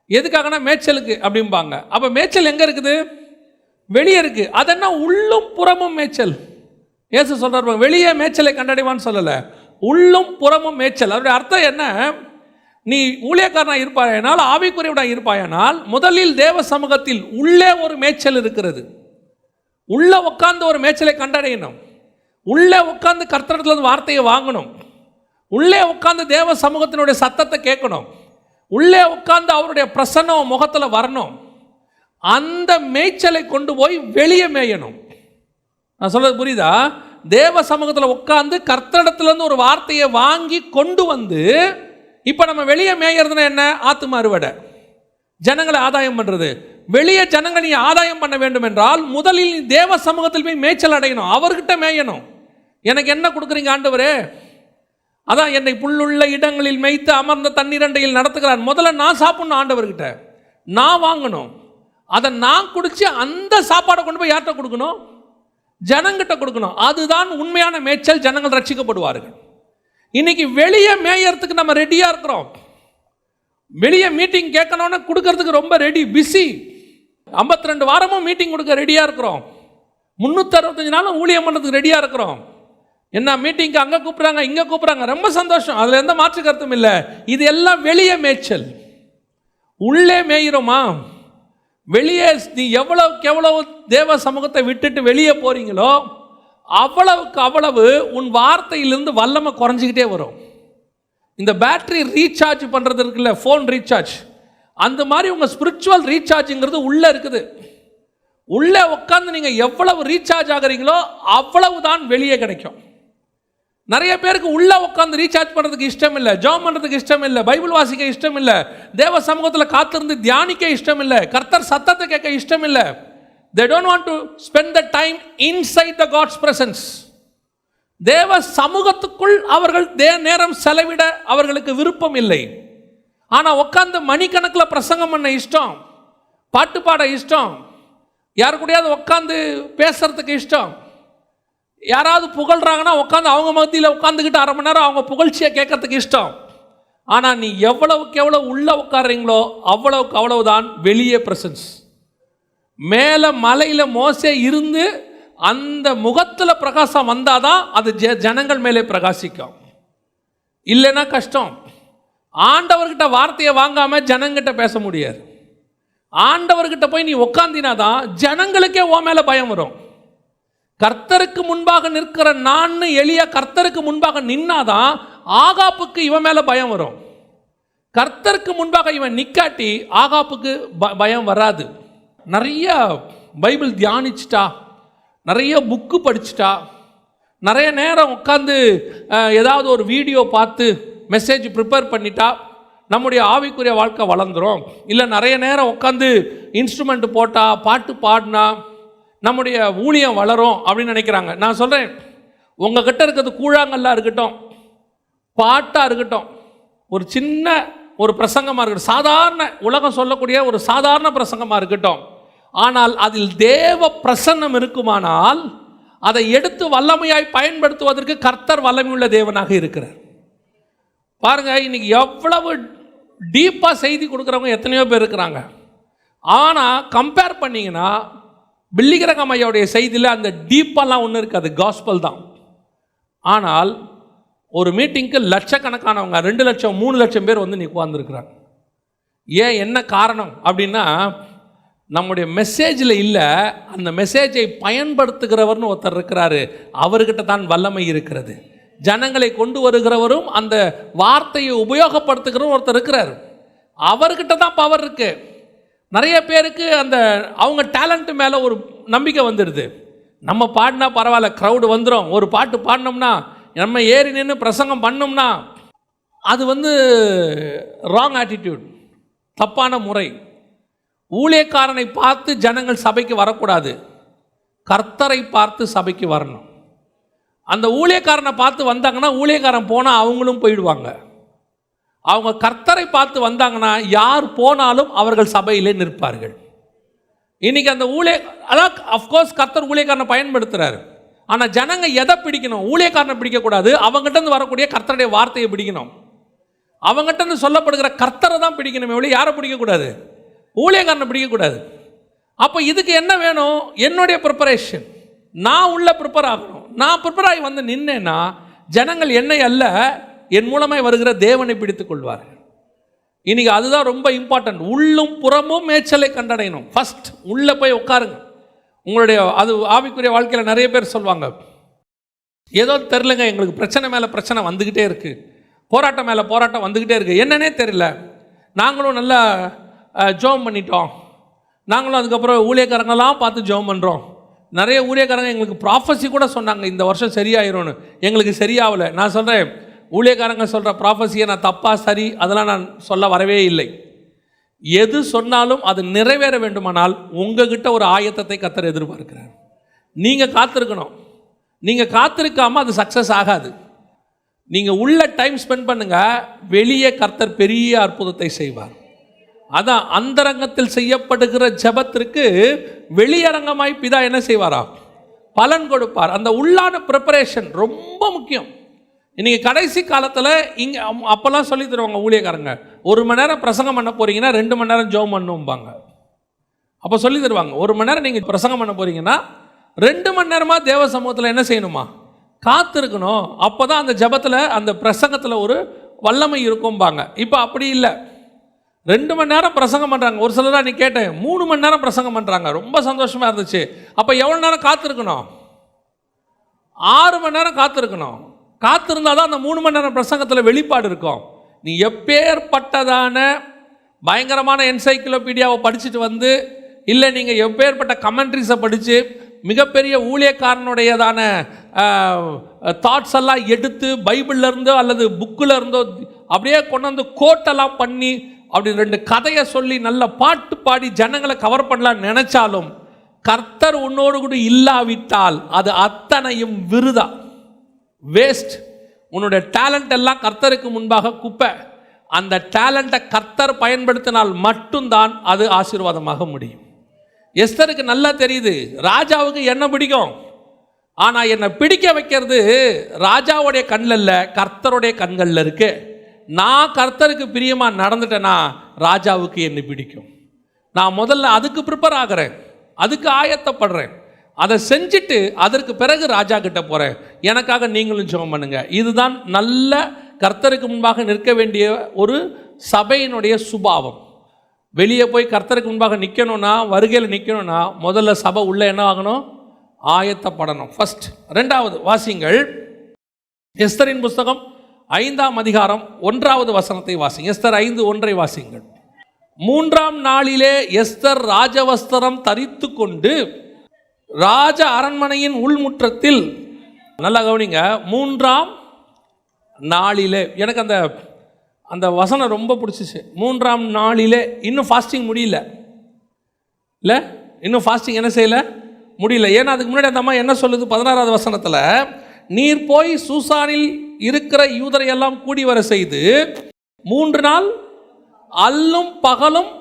எதுக்காகனா மேய்ச்சலுக்கு அப்படிம்பாங்க. அப்போ மேய்ச்சல் எங்கே இருக்குது? வெளியே இருக்குது. அதென்ன உள்ளும் புறமும் மேய்ச்சல். ஏசு சொல்கிறார், வெளியே மேய்ச்சலை கண்டடைவான்னு சொல்லலை, உள்ளும் புறமும் மேய்ச்சல். அதோடைய அர்த்தம் என்ன? நீ ஊழியக்காரனாக இருப்பாயானால், ஆவிக்குரியவனாக இருப்பாயானால், முதலில் தேவ சமூகத்தில் உள்ளே ஒரு மேய்ச்சல் இருக்கிறது. உள்ளே உட்காந்து ஒரு மேய்ச்சலை கண்டடையணும். உள்ளே உட்காந்து கர்த்தரிடத்துல வார்த்தையை வாங்கணும். உள்ளே உட்காந்து தேவ சமூகத்தினுடைய சத்தத்தை கேட்கணும். உள்ளே உட்காந்து அவருடைய பிரசன்னம் முகத்தில் வரணும். அந்த மேய்ச்சலை கொண்டு போய் வெளியே மேயணும். நான் சொல்றது புரியுதா? தேவ சமூகத்தில் உட்காந்து கர்த்தரிடத்துலேருந்து ஒரு வார்த்தையை வாங்கி கொண்டு வந்து, இப்போ நம்ம வெளியே மேயறதுன்னா என்ன? ஆத்தும அறுவடை, ஜனங்களை ஆதாயம் பண்ணுறது. வெளியே ஜனங்களை நீ ஆதாயம் பண்ண வேண்டும் என்றால் முதலில் நீ தேவ சமூகத்தில் போய் மேய்ச்சல் அடையணும், அவர்கிட்ட மேயணும். எனக்கு என்ன கொடுக்குறீங்க ஆண்டவரே? அதான் என்னை புல்லுள்ள இடங்களில் மேய்த்து அமர்ந்த தண்ணீரண்டையில் நடத்துகிறான். முதல்ல நான் சாப்பிடணும், ஆண்டவர்கிட்ட நான் வாங்கணும், அதை நான் குடிச்சு அந்த சாப்பாடை கொண்டு போய் யார்கிட்ட கொடுக்கணும்? ஜனங்கிட்ட கொடுக்கணும். அதுதான் உண்மையான மேய்ச்சல். ஜனங்கள் ரட்சிக்கப்படுவார்கள். இன்னைக்கு வெளியே மேயறதுக்கு நம்ம ரெடியாக இருக்கிறோம். வெளியே மீட்டிங் கேட்கணும்னு கொடுக்கறதுக்கு ரொம்ப ரெடி, பிஸி. 52 வாரமும் மீட்டிங் கொடுக்க ரெடியாக இருக்கிறோம். 365 நாளும் ஊழியம் பண்ணுறதுக்கு ரெடியாக இருக்கிறோம். என்ன மீட்டிங்க்கு அங்கே கூப்பிட்றாங்க, இங்கே கூப்பிட்றாங்க, ரொம்ப சந்தோஷம், அதில் எந்த மாற்று கருத்தும் இல்லை. இது எல்லாம் வெளியே மேய்ச்சல். உள்ளே மேயிறோமா? வெளியே நீ எவ்வளவுக்கு எவ்வளவு தேவ சமூகத்தை விட்டுட்டு வெளியே போறீங்களோ அவ்வளவுக்கு அவ்வளவு உன் வார்த்தையிலிருந்து வல்லமை குறைஞ்சிக்கிட்டே வரும். இந்த பேட்டரி ரீசார்ஜ் பண்ணுறது இருக்குல்ல, ஃபோன் ரீசார்ஜ், அந்த மாதிரி உங்கள் ஸ்பிரிச்சுவல் ரீசார்ஜுங்கிறது உள்ளே இருக்குது. உள்ளே உட்காந்து நீங்கள் எவ்வளவு ரீசார்ஜ் ஆகிறீங்களோ அவ்வளவு தான் வெளியே கிடைக்கும். நிறைய பேருக்கு உள்ளே உட்காந்து ரீசார்ஜ் பண்ணுறதுக்கு இஷ்டம் இல்லை, ஜெபம் பண்ணுறதுக்கு இஷ்டம் இல்லை, பைபிள் வாசிக்க இஷ்டம் இல்லை, தேவ சமூகத்தில் காத்திருந்து தியானிக்க இஷ்டம் இல்லை, கர்த்தர் சத்தத்தை கேட்க இஷ்டம் இல்லை. They don't want to spend the time inside the God's presence. தேவ சமூகத்துக்குள் அவர்கள் நேரம் செலவிட அவர்களுக்கு விருப்பம் இல்லை. ஆனால் உட்காந்து மணிக்கணக்கில் பிரசங்கம் பண்ண இஷ்டம், பாட்டு பாட இஷ்டம், யாரு கூடயாவது உட்காந்து பேசுறதுக்கு இஷ்டம், யாராவது புகழ்றாங்கன்னா உட்காந்து அவங்க மத்தியில் உட்காந்துக்கிட்டு அரை மணி நேரம் அவங்க புகழ்ச்சியை கேட்கறதுக்கு இஷ்டம். ஆனால் நீ எவ்வளவுக்கு எவ்வளவு உள்ளே உட்கார்றீங்களோ அவ்வளவுக்கு அவ்வளவுதான் வெளியே பிரசன்ஸ். மேலே மலையில் மோசே இருந்து அந்த முகத்தில் பிரகாசம் வந்தாதான் அது ஜனங்கள் மேலே பிரகாசிக்கும், இல்லைன்னா கஷ்டம். ஆண்டவர்கிட்ட வார்த்தையை வாங்காமல் ஜனங்கிட்ட பேச முடியாது. ஆண்டவர்கிட்ட போய் நீ உட்காந்தினாதான் ஜனங்களுக்கே ஓ மேலே பயம் வரும். கர்த்தருக்கு முன்பாக நிற்கிற நான் எளிய கர்த்தருக்கு முன்பாக நின்னாதான் ஆகாப்புக்கு இவன் மேலே பயம் வரும். கர்த்தருக்கு முன்பாக இவன் நிக்காட்டி ஆகாப்புக்கு பயம் வராது. நிறைய பைபிள் தியானிச்சிட்டா, நிறைய புக்கு படிச்சுட்டா, நிறைய நேரம் உட்காந்து ஏதாவது ஒரு வீடியோ பார்த்து மெசேஜ் ப்ரிப்பேர் பண்ணிட்டா நம்முடைய ஆவிக்குரிய வாழ்க்கை வளர்ந்துடும். இல்லை நிறைய நேரம் உட்காந்து இன்ஸ்ட்ருமெண்ட் போட்டால் பாட்டு பாடினா நம்முடைய ஊழியம் வளரும் அப்படின்னு நினைக்கிறாங்க. நான் சொல்கிறேன், உங்ககிட்ட இருக்கிறது கூழாங்கல்லாம் இருக்கட்டும், பாட்டாக இருக்கட்டும், ஒரு சின்ன ஒரு பிரசங்கமாக இருக்கட்டும், சாதாரண உலகம் சொல்லக்கூடிய ஒரு சாதாரண பிரசங்கமாக இருக்கட்டும், ஆனால் அதில் தேவ பிரசன்னம் இருக்குமானால் அதை எடுத்து வல்லமையாய் பயன்படுத்துவதற்கு கர்த்தர் வல்லமையுள்ள தேவனாக இருக்கிறார். பாருங்க, இன்னைக்கு எவ்வளவு டீப்பாக செய்தி கொடுக்குறவங்க எத்தனையோ பேர் இருக்கிறாங்க. ஆனால் கம்பேர் பண்ணிங்கன்னா பில்லிகிரகம் ஐயாவுடைய செய்தியில் அந்த டீப்பாலாம் ஒன்றும் இருக்காது, காஸ்பல் தான். ஆனால் ஒரு மீட்டிங்க்கு லட்சக்கணக்கானவங்க 2 லட்சம் 3 லட்சம் பேர் வந்து நீ உட்கார்ந்துருக்குறாங்க. ஏன், என்ன காரணம் அப்படின்னா நம்முடைய மெசேஜில் இல்லை, அந்த மெசேஜை பயன்படுத்துகிறவர்னு ஒருத்தர் இருக்கிறாரு, அவர்கிட்ட தான் வல்லமை இருக்கிறது. ஜனங்களை கொண்டு வருகிறவரும் அந்த வார்த்தையை உபயோகப்படுத்துகிறவரும் ஒருத்தர் இருக்கிறார், அவர்கிட்ட தான் பவர் இருக்கு. நிறைய பேருக்கு அந்த அவங்க டேலண்ட் மேலே ஒரு நம்பிக்கை வந்துடுது. நம்ம பாடினா பரவாயில்ல, க்ரௌடு வந்துடும், ஒரு பாட்டு பாடினோம்னா நம்ம ஏறி நின்று பிரசங்கம் பண்ணோம்னா அது வந்து ராங் ஆட்டிடியூட், தப்பான முறை. ஊழியக்காரனை பார்த்து ஜனங்கள் சபைக்கு வரக்கூடாது, கர்த்தரை பார்த்து சபைக்கு வரணும். அந்த ஊழியக்காரனை பார்த்து வந்தாங்கன்னா ஊழியக்காரன் போனால் அவங்களும் போயிடுவாங்க. அவங்க கர்த்தரை பார்த்து வந்தாங்கன்னா யார் போனாலும் அவர்கள் சபையிலே நிற்பார்கள். இன்னைக்கு அந்த அதான் அஃப்கோர்ஸ் கர்த்தர் ஊழியக்காரனை பயன்படுத்துகிறாரு. ஆனால் ஜனங்க எதை பிடிக்கணும்? ஊழியக்காரனை பிடிக்கக்கூடாது, அவங்ககிட்ட வரக்கூடிய கர்த்தருடைய வார்த்தையை பிடிக்கணும். அவங்ககிட்ட சொல்லப்படுகிற கர்த்தரை தான் பிடிக்கணும், எவ்வளோ யாரை பிடிக்கக்கூடாது, ஊழியக்காரனை பிடிக்கக்கூடாது. அப்போ இதுக்கு என்ன வேணும்? என்னுடைய ப்ரிப்பரேஷன், நான் உள்ள ப்ரிப்பேர் ஆகணும். நான் ப்ரிப்பேர் ஆகி வந்து நின்னேன்னா ஜனங்கள் என்னை அல்ல, என் மூலமாக வருகிற தேவனை பிடித்துக் கொள்வார்கள். இன்னைக்கு அதுதான் ரொம்ப இம்பார்ட்டன்ட். உள்ளும் புறமும் மேய்ச்சலை கண்டடையணும். ஃபர்ஸ்ட் உள்ளே போய் உட்காருங்க. உங்களுடைய அது ஆவிக்குரிய வாழ்க்கையில் நிறைய பேர் சொல்லுவாங்க, ஏதோ தெரிலங்க, எங்களுக்கு பிரச்சனை மேலே பிரச்சனை வந்துக்கிட்டே இருக்குது, போராட்டம் மேலே போராட்டம் வந்துக்கிட்டே இருக்குது, என்னன்னே தெரியல. நாங்களும் நல்லா ஜெபம் பண்ணிட்டோம், நாங்களும் அதுக்கப்புறம் ஊழியக்காரங்களாம் பார்த்து ஜெபம் பண்ணுறோம். நிறைய ஊழியக்காரங்க எங்களுக்கு ப்ராஃபஸி கூட சொன்னாங்க, இந்த வருஷம் சரியாயிரும்னு, எங்களுக்கு சரியாகலை. நான் சொல்கிறேன், ஊழியக்காரங்க சொல்கிற ப்ராஃபஸியை நான் தப்பா சரி அதெல்லாம் நான் சொல்ல வரவே இல்லை. எது சொன்னாலும் அது நிறைவேற வேண்டுமானால் உங்ககிட்ட ஒரு ஆயத்தத்தை கர்த்தர் எதிர்பார்க்கிறார். நீங்கள் காத்திருக்கணும். நீங்கள் காத்திருக்காமல் அது சக்ஸஸ் ஆகாது. நீங்கள் உள்ள டைம் ஸ்பெண்ட் பண்ணுங்கள், வெளியே கர்த்தர் பெரிய அற்புதத்தை செய்வார். அதான் அந்தரங்கத்தில் செய்யப்படுகிற ஜெபத்திற்கு வெளியரங்கமாய் பிதா என்ன செய்வாரா? பலன் கொடுப்பார். அந்த உள்ளான ப்ரிப்பரேஷன் ரொம்ப முக்கியம். இன்றைக்கி கடைசி காலத்தில் இங்கே அப்போல்லாம் சொல்லி தருவாங்க ஊழியக்காரங்க, 1 மணி நேரம் பிரசங்கம் பண்ண போகிறீங்கன்னா 2 மணி நேரம் ஜெபம் பண்ணும்பாங்க. அப்போ சொல்லி தருவாங்க, 1 மணி நேரம் நீங்கள் பிரசங்கம் பண்ண போகிறீங்கன்னா 2 மணி நேரமாக தேவ சமூகத்தில் என்ன செய்யணுமா? காத்திருக்கணும். அப்போ தான் அந்த ஜெபத்தில் அந்த பிரசங்கத்தில் ஒரு வல்லமை இருக்கும்பாங்க. இப்போ அப்படி இல்லை. 2 மணி நேரம் பிரசங்கம் பண்ணுறாங்க. ஒரு சிலராக நீ கேட்டேன் 3 மணி நேரம் பிரசங்கம் பண்ணுறாங்க. ரொம்ப சந்தோஷமாக இருந்துச்சு. அப்போ எவ்வளோ நேரம் காத்திருக்கணும்? 6 மணி நேரம் காத்திருக்கணும். காத்திருந்தால் தான் அந்த 3 மணி நேரம் பிரசங்கத்தில் வெளிப்பாடு இருக்கும். நீ எப்பேற்பட்டதான பயங்கரமான என்சைக்ளோபீடியாவை படிச்சுட்டு வந்து, இல்லை நீங்கள் எப்பேற்பட்ட கமெண்ட்ரிஸை படித்து மிகப்பெரிய ஊழியக்காரனுடையதான தாட்ஸ் எல்லாம் எடுத்து பைபிள்ல இருந்தோ அல்லது புக்கில் இருந்தோ அப்படியே கொண்டு வந்து கோட்டெல்லாம் பண்ணி அப்படி 2 கதையை சொல்லி நல்ல பாட்டு பாடி ஜனங்களை கவர் பண்ணலான்னு நினைச்சாலும் கர்த்தர் உன்னோடு கூட இல்லாவிட்டால் அது அத்தனையும் விருதா, வேஸ்ட். உன்னுடைய டேலண்ட் எல்லாம் கர்த்தருக்கு முன்பாக குப்பை. அந்த டேலண்ட்டை கர்த்தர் பயன்படுத்தினால் மட்டும்தான் அது ஆசீர்வாதமாக முடியும். எஸ்தருக்கு நல்லா தெரியுது, ராஜாவுக்கு என்ன பிடிக்கும், ஆனால் என்னை பிடிக்க வைக்கிறது ராஜாவுடைய கண்ணில் இல்லை, கர்த்தருடைய கண்களில் இருக்கு. நான் கர்த்தருக்கு பிரியமாக நடந்துட்டேன்னா ராஜாவுக்கு என்னை பிடிக்கும். நான் முதல்ல அதுக்கு ப்ரிப்பேர் ஆகிறேன், அதுக்கு ஆயத்தப்படுறேன், அதை செஞ்சுட்டு அதற்கு பிறகு ராஜா கிட்ட போகிறேன். எனக்காக நீங்களும் ஜெபம் பண்ணுங்க. இதுதான் நல்ல கர்த்தருக்கு முன்பாக நிற்க வேண்டிய ஒரு சபையினுடைய சுபாவம். வெளியே போய் கர்த்தருக்கு முன்பாக நிற்கணும்னா, வருகையில் நிற்கணும்னா முதல்ல சபை உள்ள என்ன ஆகணும்? ஆயத்தப்படணும். ஃபர்ஸ்ட். 2வது வாசிங்கள், எஸ்தரின் புஸ்தகம் 5ஆம் அதிகாரம் 1வது வசனத்தை வாசிங்க. எஸ்தர் 5:1 வாசிங்கள். 3ஆம் நாளிலே எஸ்தர் ராஜவஸ்திரம் தரித்து கொண்டு ராஜ அரண்மனையின் உள்முற்றத்தில், நல்லா கவனிங்க, 3ஆம் நாளிலே. எனக்கு அந்த அந்த வசனம் ரொம்ப பிடிச்சிச்சு. 3ஆம் நாளிலே. இன்னும் ஃபாஸ்டிங் முடியல இல்லை, இன்னும் ஃபாஸ்டிங் என்ன செய்யலை, முடியல. ஏன்னா அதுக்கு முன்னாடி அந்த அம்மா என்ன சொல்லுது 16வது வசனத்தில், நீர் போய் சூசானில் இருக்கிற யூதரையெல்லாம் கூடி வர செய்து 3 நாள் அல்லும் பகலும்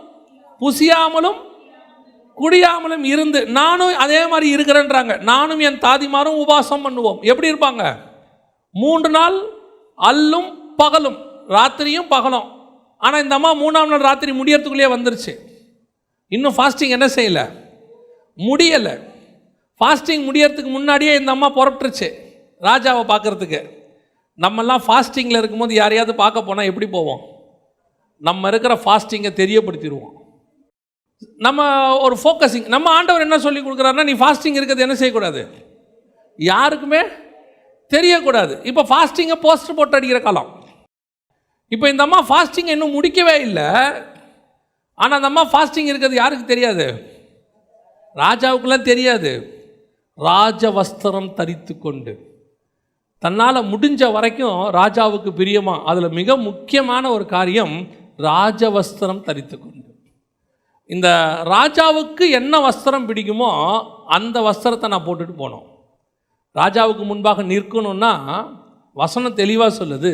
புசியாமலும் குடியாமலும் இருந்து, நானும் அதே மாதிரி இருக்கிறேன்றாங்க. நானும் என் தாதிமாரும் உபாசம் பண்ணுவோம். எப்படி இருப்பாங்க? 3 நாள் அல்லும் பகலும், ராத்திரியும் பகலும். ஆனால் இந்த அம்மா 3ஆம் நாள் ராத்திரி முடியறதுக்குள்ளேயே வந்துருச்சு. இன்னும் ஃபாஸ்டிங் என்ன செய்யலை, முடியலை. ஃபாஸ்டிங் முடியறதுக்கு முன்னாடியே இந்த அம்மா புறப்பட்டுருச்சு ராஜாவை பார்க்கறதுக்கு. நம்மெல்லாம் ஃபாஸ்டிங்கில் இருக்கும்போது யாரையாவது பார்க்க போனால் எப்படி போவோம்? நம்ம இருக்கிற ஃபாஸ்டிங்கை தெரியப்படுத்திடுவோம். நம்ம ஒரு ஃபோக்கஸிங். நம்ம ஆண்டவர் என்ன சொல்லி கொடுக்குறாருன்னா, நீ ஃபாஸ்டிங் இருக்கிறது என்ன செய்யக்கூடாது, யாருக்குமே தெரியக்கூடாது. இப்போ ஃபாஸ்டிங்கை போஸ்டர் போட்டு அடிக்கிற காலம். இப்போ இந்த அம்மா ஃபாஸ்டிங்கை இன்னும் முடிக்கவே இல்லை. ஆனால் அந்த அம்மா ஃபாஸ்டிங் இருக்கிறது யாருக்கு தெரியாது? ராஜாவுக்கெல்லாம் தெரியாது. ராஜவஸ்திரம் தரித்து கொண்டு தன்னால் முடிஞ்ச வரைக்கும் ராஜாவுக்கு பிரியமா. அதில் மிக முக்கியமான ஒரு காரியம் ராஜவஸ்திரம் தரித்து கொண்டு. இந்த ராஜாவுக்கு என்ன வஸ்திரம் பிடிக்குமோ அந்த வஸ்திரத்தை நான் போட்டுட்டு போனோம். ராஜாவுக்கு முன்பாக நிற்கணும்னா வசனம் தெளிவாக சொல்லுது,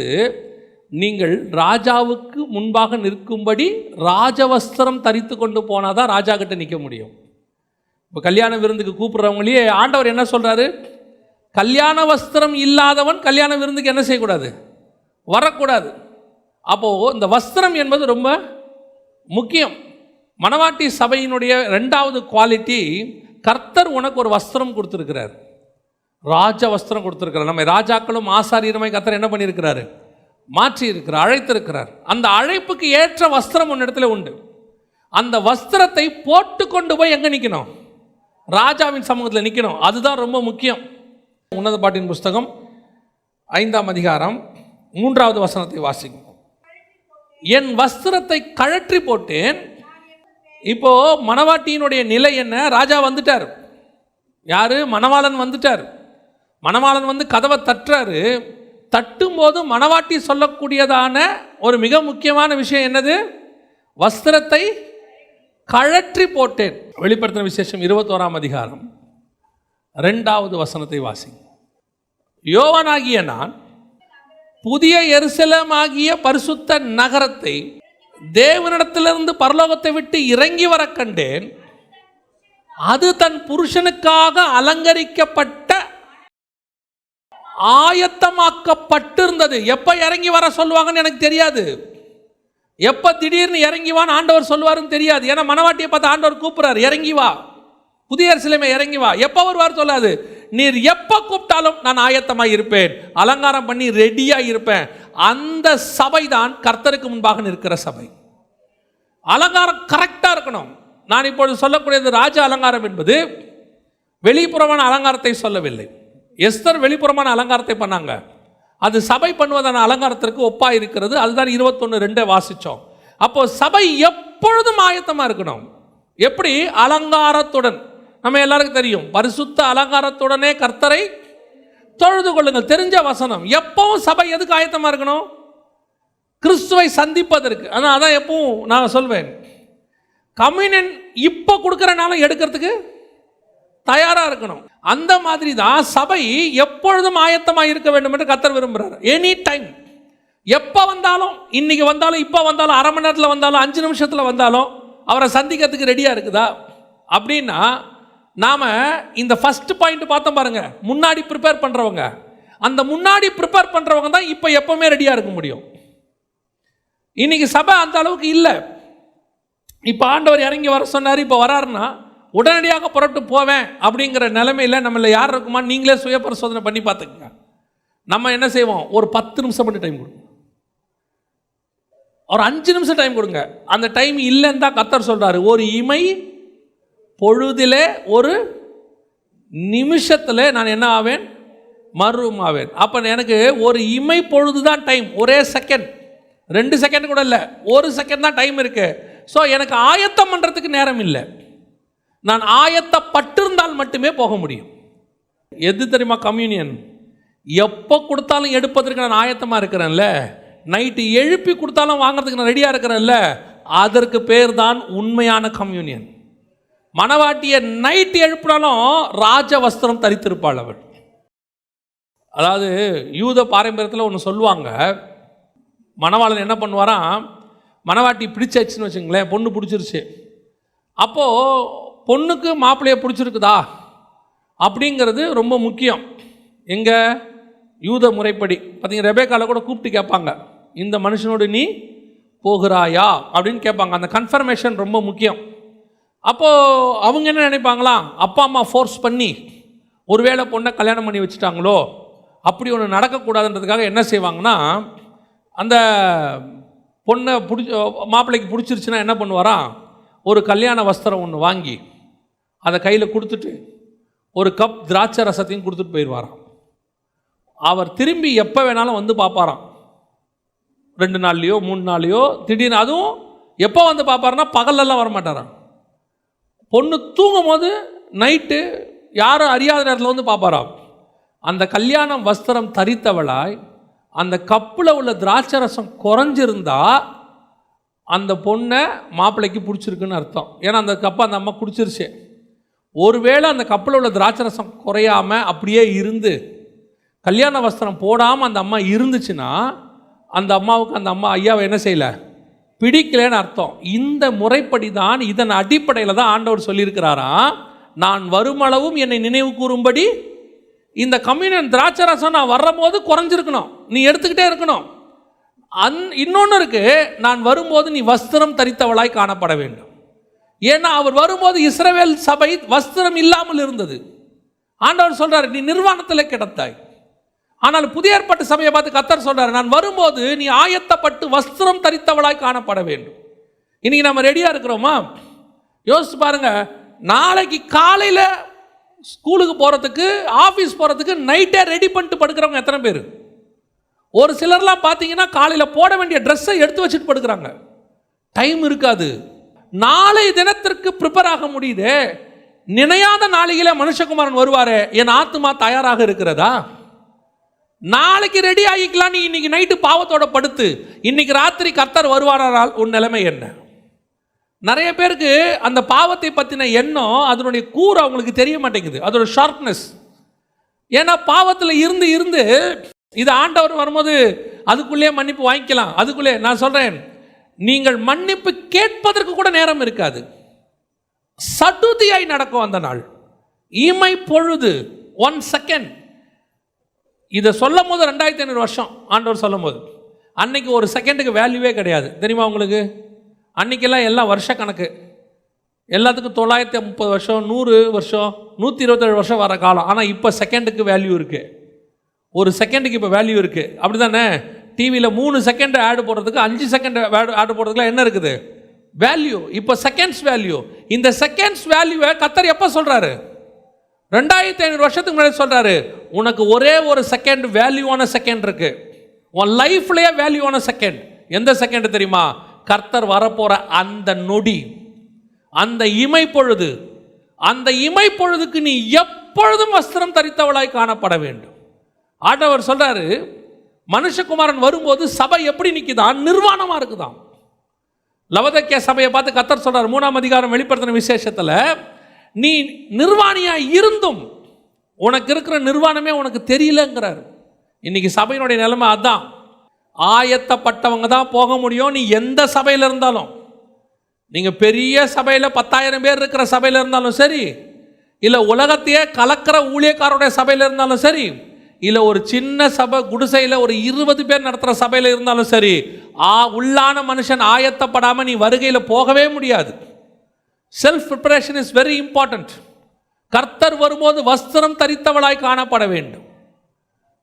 நீங்கள் ராஜாவுக்கு முன்பாக நிற்கும்படி ராஜவஸ்திரம் தரித்து கொண்டு போனால் தான் ராஜா கிட்ட நிற்க முடியும். இப்போ கல்யாண விருந்துக்கு கூப்பிட்றவங்களே ஆண்டவர் என்ன சொல்கிறாரு? கல்யாண வஸ்திரம் இல்லாதவன் கல்யாண விருந்துக்கு என்ன செய்யக்கூடாது, வரக்கூடாது. அப்போது இந்த வஸ்திரம் என்பது ரொம்ப முக்கியம். மணவாட்டி சபையினுடைய 2வது குவாலிட்டி, கர்த்தர் உனக்கு ஒரு வஸ்திரம் கொடுத்துருக்கிறார், ராஜ வஸ்திரம் கொடுத்துருக்கிறார். நம்ம ராஜாக்களும் ஆசாரியருமாய் கர்த்தர் என்ன பண்ணியிருக்கிறாரு, மாற்றி இருக்கிறார், அழைத்திருக்கிறார். அந்த அழைப்புக்கு ஏற்ற வஸ்திரம் உன்னிடத்துல உண்டு. அந்த வஸ்திரத்தை போட்டு கொண்டு போய் எங்கே நிற்கணும்? ராஜாவின் சமூகத்தில் நிற்கணும். அதுதான் ரொம்ப முக்கியம். உன்னத பாட்டின் புஸ்தகம் 5ஆம் அதிகாரம் 3வது வசனத்தை வாசிக்கும். என் வஸ்திரத்தை கழற்றி போட்டேன். இப்போ மணவாட்டியினுடைய நிலை என்ன? ராஜா வந்துட்டார். யாரு? மணவாளன் வந்துட்டார். மணவாளன் வந்து கதவை தட்டுறாரு. தட்டும்போது மணவாட்டி சொல்லக்கூடியதான ஒரு மிக முக்கியமான விஷயம் என்னது? வஸ்திரத்தை கழற்றி போட்டேன். வெளிப்படுத்தின விசேஷம் 21ஆம் அதிகாரம் 2வது வசனத்தை வாசிங்க. யோவானாகிய நான் புதிய எருசலேமாகிய பரிசுத்த நகரத்தை தேவனிடத்திலிருந்து பரலோகத்தை விட்டு இறங்கி வர கண்டேன். அது தன் புருஷனுக்காக அலங்கரிக்கப்பட்ட ஆயத்தமாக்கப்பட்டிருந்தது. எப்ப இறங்கி வர சொல்லுவாங்கன்னு எனக்கு தெரியாது. எப்ப திடீர்னு இறங்கி வான்னு ஆண்டவர் சொல்லுவாருன்னு தெரியாது. ஏன்னா மணவாட்டியை பார்த்து ஆண்டவர் கூப்பிடுறாரு, இறங்கி வா, புதிய எருசலேமே இறங்கி வா. எப்போ வருவார் சொல்லாது. நீர் எப்போ கூப்பிட்டாலும் நான் ஆயத்தமாக இருப்பேன், அலங்காரம் பண்ணி ரெடியாக இருப்பேன். அந்த சபை தான் கர்த்தருக்கு முன்பாக நிற்கிற சபை. அலங்காரம் கரெக்டாக இருக்கணும். நான் இப்பொழுது சொல்லக்கூடியது ராஜ அலங்காரம் என்பது வெளிப்புறமான அலங்காரத்தை சொல்லவில்லை. எஸ்தர் வெளிப்புறமான அலங்காரத்தை பண்ணாங்க, அது சபை பண்ணுவதான அலங்காரத்திற்கு ஒப்பா இருக்கிறது. அதுதான் 21:2 வாசித்தோம். அப்போ சபை எப்பொழுதும் ஆயத்தமாக இருக்கணும். எப்படி? அலங்காரத்துடன். நம்ம எல்லாருக்கும் தெரியும், பரிசுத்த அலங்காரத்துடனே கர்த்தரை தொழுது கொள்ளுங்கள், தெரிஞ்ச வசனம். எப்பவும் சபை எதுக்கு ஆயத்தமாக இருக்கணும்? கிறிஸ்துவை சந்திப்பதற்கு. ஆனால் அதான் எப்பவும் நான் சொல்வேன், கம்யூனியன் இப்போ கொடுக்குறனால எடுக்கிறதுக்கு தயாராக இருக்கணும். அந்த மாதிரி தான் சபை எப்பொழுதும் ஆயத்தமாக இருக்க வேண்டும் என்று கர்த்தர் விரும்புகிறார். எனி டைம், எப்போ வந்தாலும், இன்னைக்கு வந்தாலும், இப்போ வந்தாலும், அரை மணி நேரத்தில் வந்தாலும், 5 நிமிஷத்தில் வந்தாலும் அவரை சந்திக்கிறதுக்கு ரெடியாக இருக்குதா? அப்படின்னா நாம் இந்த ஃபர்ஸ்ட் பாயிண்ட் பார்த்தோம் பாருங்க, முன்னாடி ப்ரிப்பேர் பண்ணுறவங்க, அந்த முன்னாடி ப்ரிப்பேர் பண்ணுறவங்க தான் இப்போ எப்போவுமே ரெடியாக இருக்க முடியும். இன்னைக்கு சபை அந்த அளவுக்கு இல்லை. இப்போ ஆண்டவர் இறங்கி வர சொன்னார், இப்போ வராருன்னா உடனடியாக புறப்பட்டு போவேன் அப்படிங்கிற நிலைமையில் நம்மள யார் இருக்குமா? நீங்களே சுய பரிசோதனை பண்ணி பார்த்துக்கங்க. நம்ம என்ன செய்வோம்? ஒரு 10 நிமிஷம் மட்டும் டைம் கொடுங்க, ஒரு 5 நிமிஷம் டைம் கொடுங்க. அந்த டைம் இல்லைன்னு தான் கர்த்தர் சொல்றாரு. ஒரு இமை பொழுதிலே, ஒரு நிமிஷத்தில் நான் என்ன ஆவேன்? மறுமாவேன். அப்போ எனக்கு ஒரு இமை பொழுது தான் டைம், ஒரே செகண்ட், 2 செகண்ட் கூட இல்லை, 1 செகண்ட் தான் டைம் இருக்கு. ஸோ எனக்கு ஆயத்தம் பண்ணுறதுக்கு நேரம் இல்லை. நான் ஆயத்தப்பட்டிருந்தால் மட்டுமே போக முடியும். எது தெரியுமா? கம்யூனியன் எப்போ கொடுத்தாலும் எடுப்பதற்கு நான் ஆயத்தமாக இருக்கிறேன்ல, நைட்டு எழுப்பி கொடுத்தாலும் வாங்கிறதுக்கு நான் ரெடியாக இருக்கிறேன்ல, அதற்கு பேர் தான் உண்மையான கம்யூனியன். மணவாட்டியை நைட்டு எழுப்பினாலும் ராஜ வஸ்திரம் தரித்திருப்பாள் அவள். அதாவது யூத பாரம்பரியத்தில் ஒன்று சொல்லுவாங்க, மணவாளன் என்ன பண்ணுவாராம், மணவாட்டி பிடிச்சாச்சுன்னு வச்சுங்களேன், பொண்ணு பிடிச்சிருச்சு, அப்போது பொண்ணுக்கு மாப்பிள்ளையை பிடிச்சிருக்குதா அப்படிங்கிறது ரொம்ப முக்கியம். எங்கே? யூத முறைப்படி பார்த்தீங்கன்னா ரெபேக்கால கூட கூப்பிட்டு கேட்பாங்க, இந்த மனுஷனோடு நீ போகிறாயா அப்படின்னு கேட்பாங்க. அந்த கன்ஃபர்மேஷன் ரொம்ப முக்கியம். அப்போது அவங்க என்ன நினைப்பாங்களாம், அப்பா அம்மா ஃபோர்ஸ் பண்ணி ஒருவேளை பொண்ணை கல்யாணம் பண்ணி வச்சுட்டாங்களோ, அப்படி ஒன்று நடக்கக்கூடாதுன்றதுக்காக என்ன செய்வாங்கன்னா, அந்த பொண்ணை மாப்பிள்ளைக்கு பிடிச்சிருச்சுன்னா என்ன பண்ணுவாராம், ஒரு கல்யாண வஸ்திரம் ஒன்று வாங்கி அதை கையில் கொடுத்துட்டு ஒரு கப் திராட்சை ரசத்தையும் கொடுத்துட்டு போயிடுவாராம். அவர் திரும்பி எப்போ வேணாலும் வந்து பார்ப்பாராம், 2 நாள்லையோ 3 நாள்லையோ, திடீர்னு. அதுவும் எப்போ வந்து பார்ப்பாருன்னா பகலெல்லாம் வரமாட்டாராம். பொண்ணு தூங்கும் போது நைட்டு யாரும் அறியாத நேரத்தில் வந்து பார்ப்பாராம். அந்த கல்யாண வஸ்திரம் தரித்தவளாய் அந்த கப்பில் உள்ள திராட்சை ரசம் குறைஞ்சிருந்தா அந்த பொண்ணை மாப்பிள்ளைக்கு பிடிச்சிருக்குன்னு அர்த்தம். ஏன்னா அந்த கப்பை அந்த அம்மா குடிச்சிருச்சு. ஒருவேளை அந்த கப்பில் உள்ள திராட்சை ரசம் குறையாமல் அப்படியே இருந்து கல்யாண வஸ்திரம் போடாமல் அந்த அம்மா இருந்துச்சுன்னா அந்த அம்மாவுக்கு அந்த அம்மா ஐயாவை என்ன செய்யலை, பிடிக்கலன்னு அர்த்தம். இந்த முறைப்படி தான், இதன் அடிப்படையில் தான் ஆண்டவர் சொல்லியிருக்கிறாராம், நான் வருமளவும் என்னை நினைவு கூறும்படி இந்த கம்யூனியன் திராட்சை ரசம் நான் வர்றபோது குறைஞ்சிருக்கணும், நீ எடுத்துக்கிட்டே இருக்கணும். இன்னொன்று இருக்கு, நான் வரும்போது நீ வஸ்திரம் தரித்தவளாய் காணப்பட வேண்டும். ஏன்னா அவர் வரும்போது இஸ்ரவேல் சபை வஸ்திரம் இல்லாமல் இருந்தது. ஆண்டவர் சொல்றாரு, நீ நிர்வாணத்தில் கிடந்தாய். ஆனால் புதிய ஏற்பாட்டு சபையை பார்த்து கர்த்தர் சொல்றாரு, நான் வரும்போது நீ ஆயத்தப்பட்டு வஸ்திரம் தரித்தவளாய் காணப்பட வேண்டும். இன்னைக்கு நம்ம ரெடியா இருக்கிறோமா? யோசிச்சு பாருங்க. நாளைக்கு காலையில் ஸ்கூலுக்கு போகிறதுக்கு, ஆஃபீஸ் போகிறதுக்கு நைட்டே ரெடி பண்ணிட்டு படுக்கிறவங்க எத்தனை பேர்? ஒரு சிலர்லாம் பார்த்தீங்கன்னா காலையில் போட வேண்டிய ட்ரெஸ்ஸை எடுத்து வச்சுட்டு படுக்கிறாங்க, டைம் இருக்காது. நாளை தினத்திற்கு ப்ரிப்பேர் ஆக முடியுது. நினையாத நாளையிலே மனுஷகுமாரன் வருவாரே, என் ஆத்துமா தயாராக இருக்கிறதா? நாளைக்கு ரெடி ஆகிக்கலாம். நீ இன்னைக்கு நைட்டு பாவத்தோட படுத்து இன்னைக்கு ராத்திரி கர்த்தர் வருவாரால் உன் நிலைமை என்ன? நிறைய பேருக்கு அந்த பாவத்தை பற்றின எண்ணம், அதனுடைய கூறு அவங்களுக்கு தெரிய மாட்டேங்குது, அதோட ஷார்ப்னஸ். ஏன்னா பாவத்தில் இருந்து இருந்து இது ஆண்டவர் வரும்போது அதுக்குள்ளே மன்னிப்பு வாங்கிக்கலாம். அதுக்குள்ளே நான் சொல்கிறேன், நீங்கள் மன்னிப்பு கேட்பதற்கு கூட நேரம் இருக்காது. சடுதியாய் நடக்கும் அந்த நாள், இமை பொழுது, 1 செகண்ட். இதை சொல்லும் போது 2500 வருஷம் ஆண்டவர் சொல்லும் போது, அன்னைக்கு ஒரு செகண்டுக்கு வேல்யூவே கிடையாது தெரியுமா உங்களுக்கு? அன்னைக்கெல்லாம் எல்லாம் வருஷ கணக்கு. எல்லாத்துக்கும் 930 வருஷம், 100 வருஷம், 127 வருஷம் வர காலம். ஆனால் இப்போ செகண்டுக்கு வேல்யூ இருக்குது. ஒரு செகண்டுக்கு இப்போ வேல்யூ இருக்குது. அப்படி தானே? டிவியில் 3 செகண்ட் ஆடு போடுறதுக்கு 5 செகண்ட் ஆடு போடுறதுக்குலாம் என்ன இருக்குது? வேல்யூ. இப்போ செகண்ட்ஸ் வேல்யூ. இந்த செகண்ட்ஸ் வேல்யூவை கர்த்தர் எப்போ சொல்கிறாரு? 2500 வருஷத்துக்கு முன்னாடி சொல்கிறாரு. உனக்கு ஒரே ஒரு செகண்ட் வேல்யூவான செகண்ட் இருக்கு. உன் லைஃப்லேயே வேல்யூவான செகண்ட் எந்த செகண்ட் தெரியுமா? கர்த்தர் வரப்போகிற அந்த நொடி, அந்த இமைப்பொழுது. அந்த இமைப்பொழுதுக்கு நீ எப்பொழுதும் வஸ்திரம் தரித்தவளாய் காணப்பட வேண்டும். ஆண்டவர் சொல்றாரு, மனுஷகுமாரன் வரும்போது சபை எப்படி நிற்குதான்? நிர்வாணமாக இருக்குதான். லவோதிக்கேயா சபையை பார்த்து கர்த்தர் சொல்றார் 3ஆம் அதிகாரம் வெளிப்படுத்தின விசேஷத்தில், நீ நிர்வாணியா இருந்தும் உனக்கு இருக்கிற நிர்வாணமே உனக்கு தெரியலங்கிறார். இன்னைக்கு சபையினுடைய நிலைமை அதான். ஆயத்தப்பட்டவங்க தான் போக முடியும். நீ எந்த சபையில் இருந்தாலும், நீங்கள் பெரிய சபையில் 10,000 பேர் இருக்கிற சபையில் இருந்தாலும் சரி, இல்லை உலகத்தையே கலக்கிற ஊழியக்காரோடைய சபையில் இருந்தாலும் சரி, இல்லை ஒரு சின்ன சபை குடிசையில் ஒரு 20 பேர் நடத்துகிற சபையில் இருந்தாலும் சரி, உள்ளான மனுஷன் ஆயத்தப்படாமல் நீ வருகையில் போகவே முடியாது. Self preparation is very important. கர்த்தர் வரும்போது வஸ்திரம் தரித்தவளாய் காணப்பட வேண்டும்.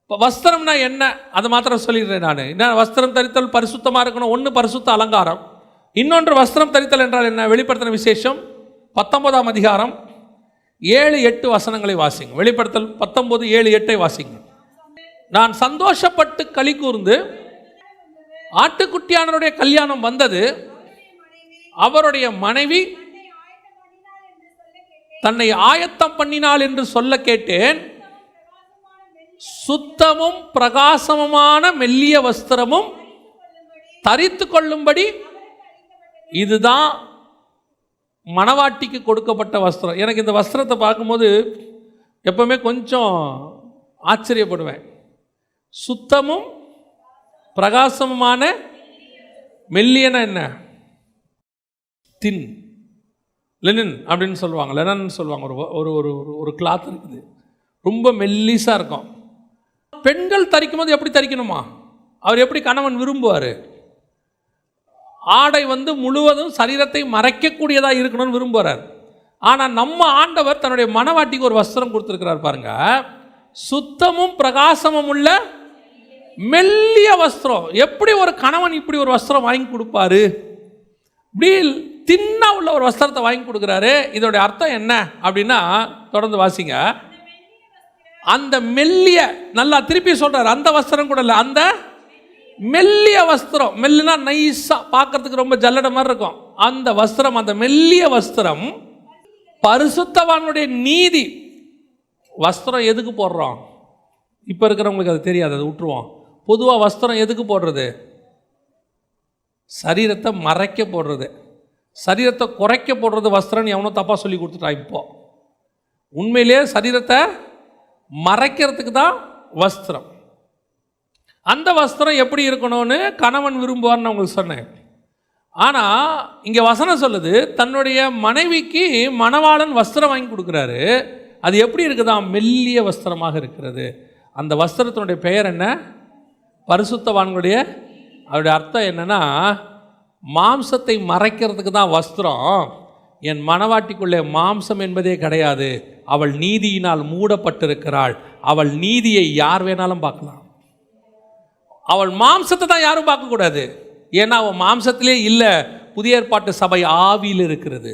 இப்போ வஸ்திரம்னா என்ன அது மாத்திரம் சொல்லிடுறேன் நான். என்ன வஸ்திரம் தரித்தல்? பரிசுத்தமாக இருக்கணும். ஒன்று பரிசுத்த அலங்காரம், இன்னொன்று வஸ்திரம் தரித்தல் என்றால் என்ன? வெளிப்படுத்தின விசேஷம் 19ஆம் அதிகாரம் 7-8 வசனங்களை வாசிங்க. வெளிப்படுத்தல் 19:7-8 வாசிங்க. நான் சந்தோஷப்பட்டு களி கூர்ந்து, ஆட்டுக்குட்டியானவருடைய கல்யாணம் வந்தது, அவருடைய மனைவி தன்னை ஆயத்தம் பண்ணினாள் என்று சொல்ல கேட்டேன். சுத்தமும் பிரகாசமுமான மெல்லிய வஸ்திரமும் தரித்து கொள்ளும்படி, இதுதான் மணவாட்டிக்கு கொடுக்கப்பட்ட வஸ்திரம். எனக்கு இந்த வஸ்திரத்தை பார்க்கும்போது எப்பவுமே கொஞ்சம் ஆச்சரியப்படுவேன். சுத்தமும் பிரகாசமுமான மெல்லியன என்ன? தின் லெனின் அப்படின்னு சொல்லுவாங்க. லெனன் சொல்லுவாங்க. ஒரு ஒரு ஒரு கிளாத் இருக்குது, ரொம்ப மெல்லிஸாக இருக்கும். பெண்கள் தரிக்கும் போது எப்படி தரிக்கணுமா? அவர் எப்படி கணவன் விரும்புவார்? ஆடை முழுவதும் சரீரத்தை மறைக்கக்கூடியதாக இருக்கணும்னு விரும்புகிறார். ஆனால் நம்ம ஆண்டவர் தன்னுடைய மணவாட்டிக்கு ஒரு வஸ்திரம் கொடுத்துருக்கிறார் பாருங்க. சுத்தமும் பிரகாசமும் உள்ள மெல்லிய வஸ்திரம். எப்படி ஒரு கணவன் இப்படி ஒரு வஸ்திரம் வாங்கி கொடுப்பாரு? இப்படி தின்னா உள்ள ஒரு வஸ்திரத்தை வாங்கி கொடுக்குறாரு. இதோடைய அர்த்தம் என்ன அப்படின்னா, தொடர்ந்து வாசிங்க. அந்த மெல்லிய, நல்லா திருப்பி சொல்றாரு, அந்த வஸ்திரம் கூட இல்லை, அந்த மெல்லிய வஸ்திரம். மெல்லுனா நைஸா பார்க்கறதுக்கு ரொம்ப ஜல்லட மாதிரி இருக்கும். அந்த வஸ்திரம், அந்த மெல்லிய வஸ்திரம் பரிசுத்தவானுடைய நீதி. வஸ்திரம் எதுக்கு போடுறோம்? இப்போ இருக்கிறவங்களுக்கு அது தெரியாது, அதை விட்டுருவோம். பொதுவாக வஸ்திரம் எதுக்கு போடுறது? சரீரத்தை மறைக்க போடுறது, சரீரத்தை குறைக்க போடுறது வஸ்திரம். எவனோ தப்பாக சொல்லி கொடுத்துட்டா. இப்போ உண்மையிலேயே சரீரத்தை மறைக்கிறதுக்கு தான் வஸ்திரம். அந்த வஸ்திரம் எப்படி இருக்கணும்னு கணவன் விரும்புவார்னு நான் உங்களுக்கு சொன்னேன். ஆனால் இங்கே வசனம் சொல்லுது, தன்னுடைய மனைவிக்கு மணவாளன் வஸ்திரம் வாங்கி கொடுக்குறாரு. அது எப்படி இருக்குதான்? மெல்லிய வஸ்திரமாக இருக்கிறது. அந்த வஸ்திரத்தினுடைய பெயர் என்ன? பரிசுத்தவான்களுடைய. அவருடைய அர்த்தம் என்னன்னா, மாம்சத்தை மறைக்கிறதுக்கு தான் வஸ்திரம். என் மணவாட்டிக்குள்ளே மாம்சம் என்பதே கிடையாது. அவள் நீதியினால் மூடப்பட்டிருக்கிறாள். அவள் நீதியை யார் வேணாலும் பார்க்கலாம். அவள் மாம்சத்தை தான் யாரும் பார்க்கக்கூடாது. ஏன்னா அவள் மாம்சத்திலே இல்லை. புதிய ஏற்பாட்டு சபை ஆவியில் இருக்கிறது.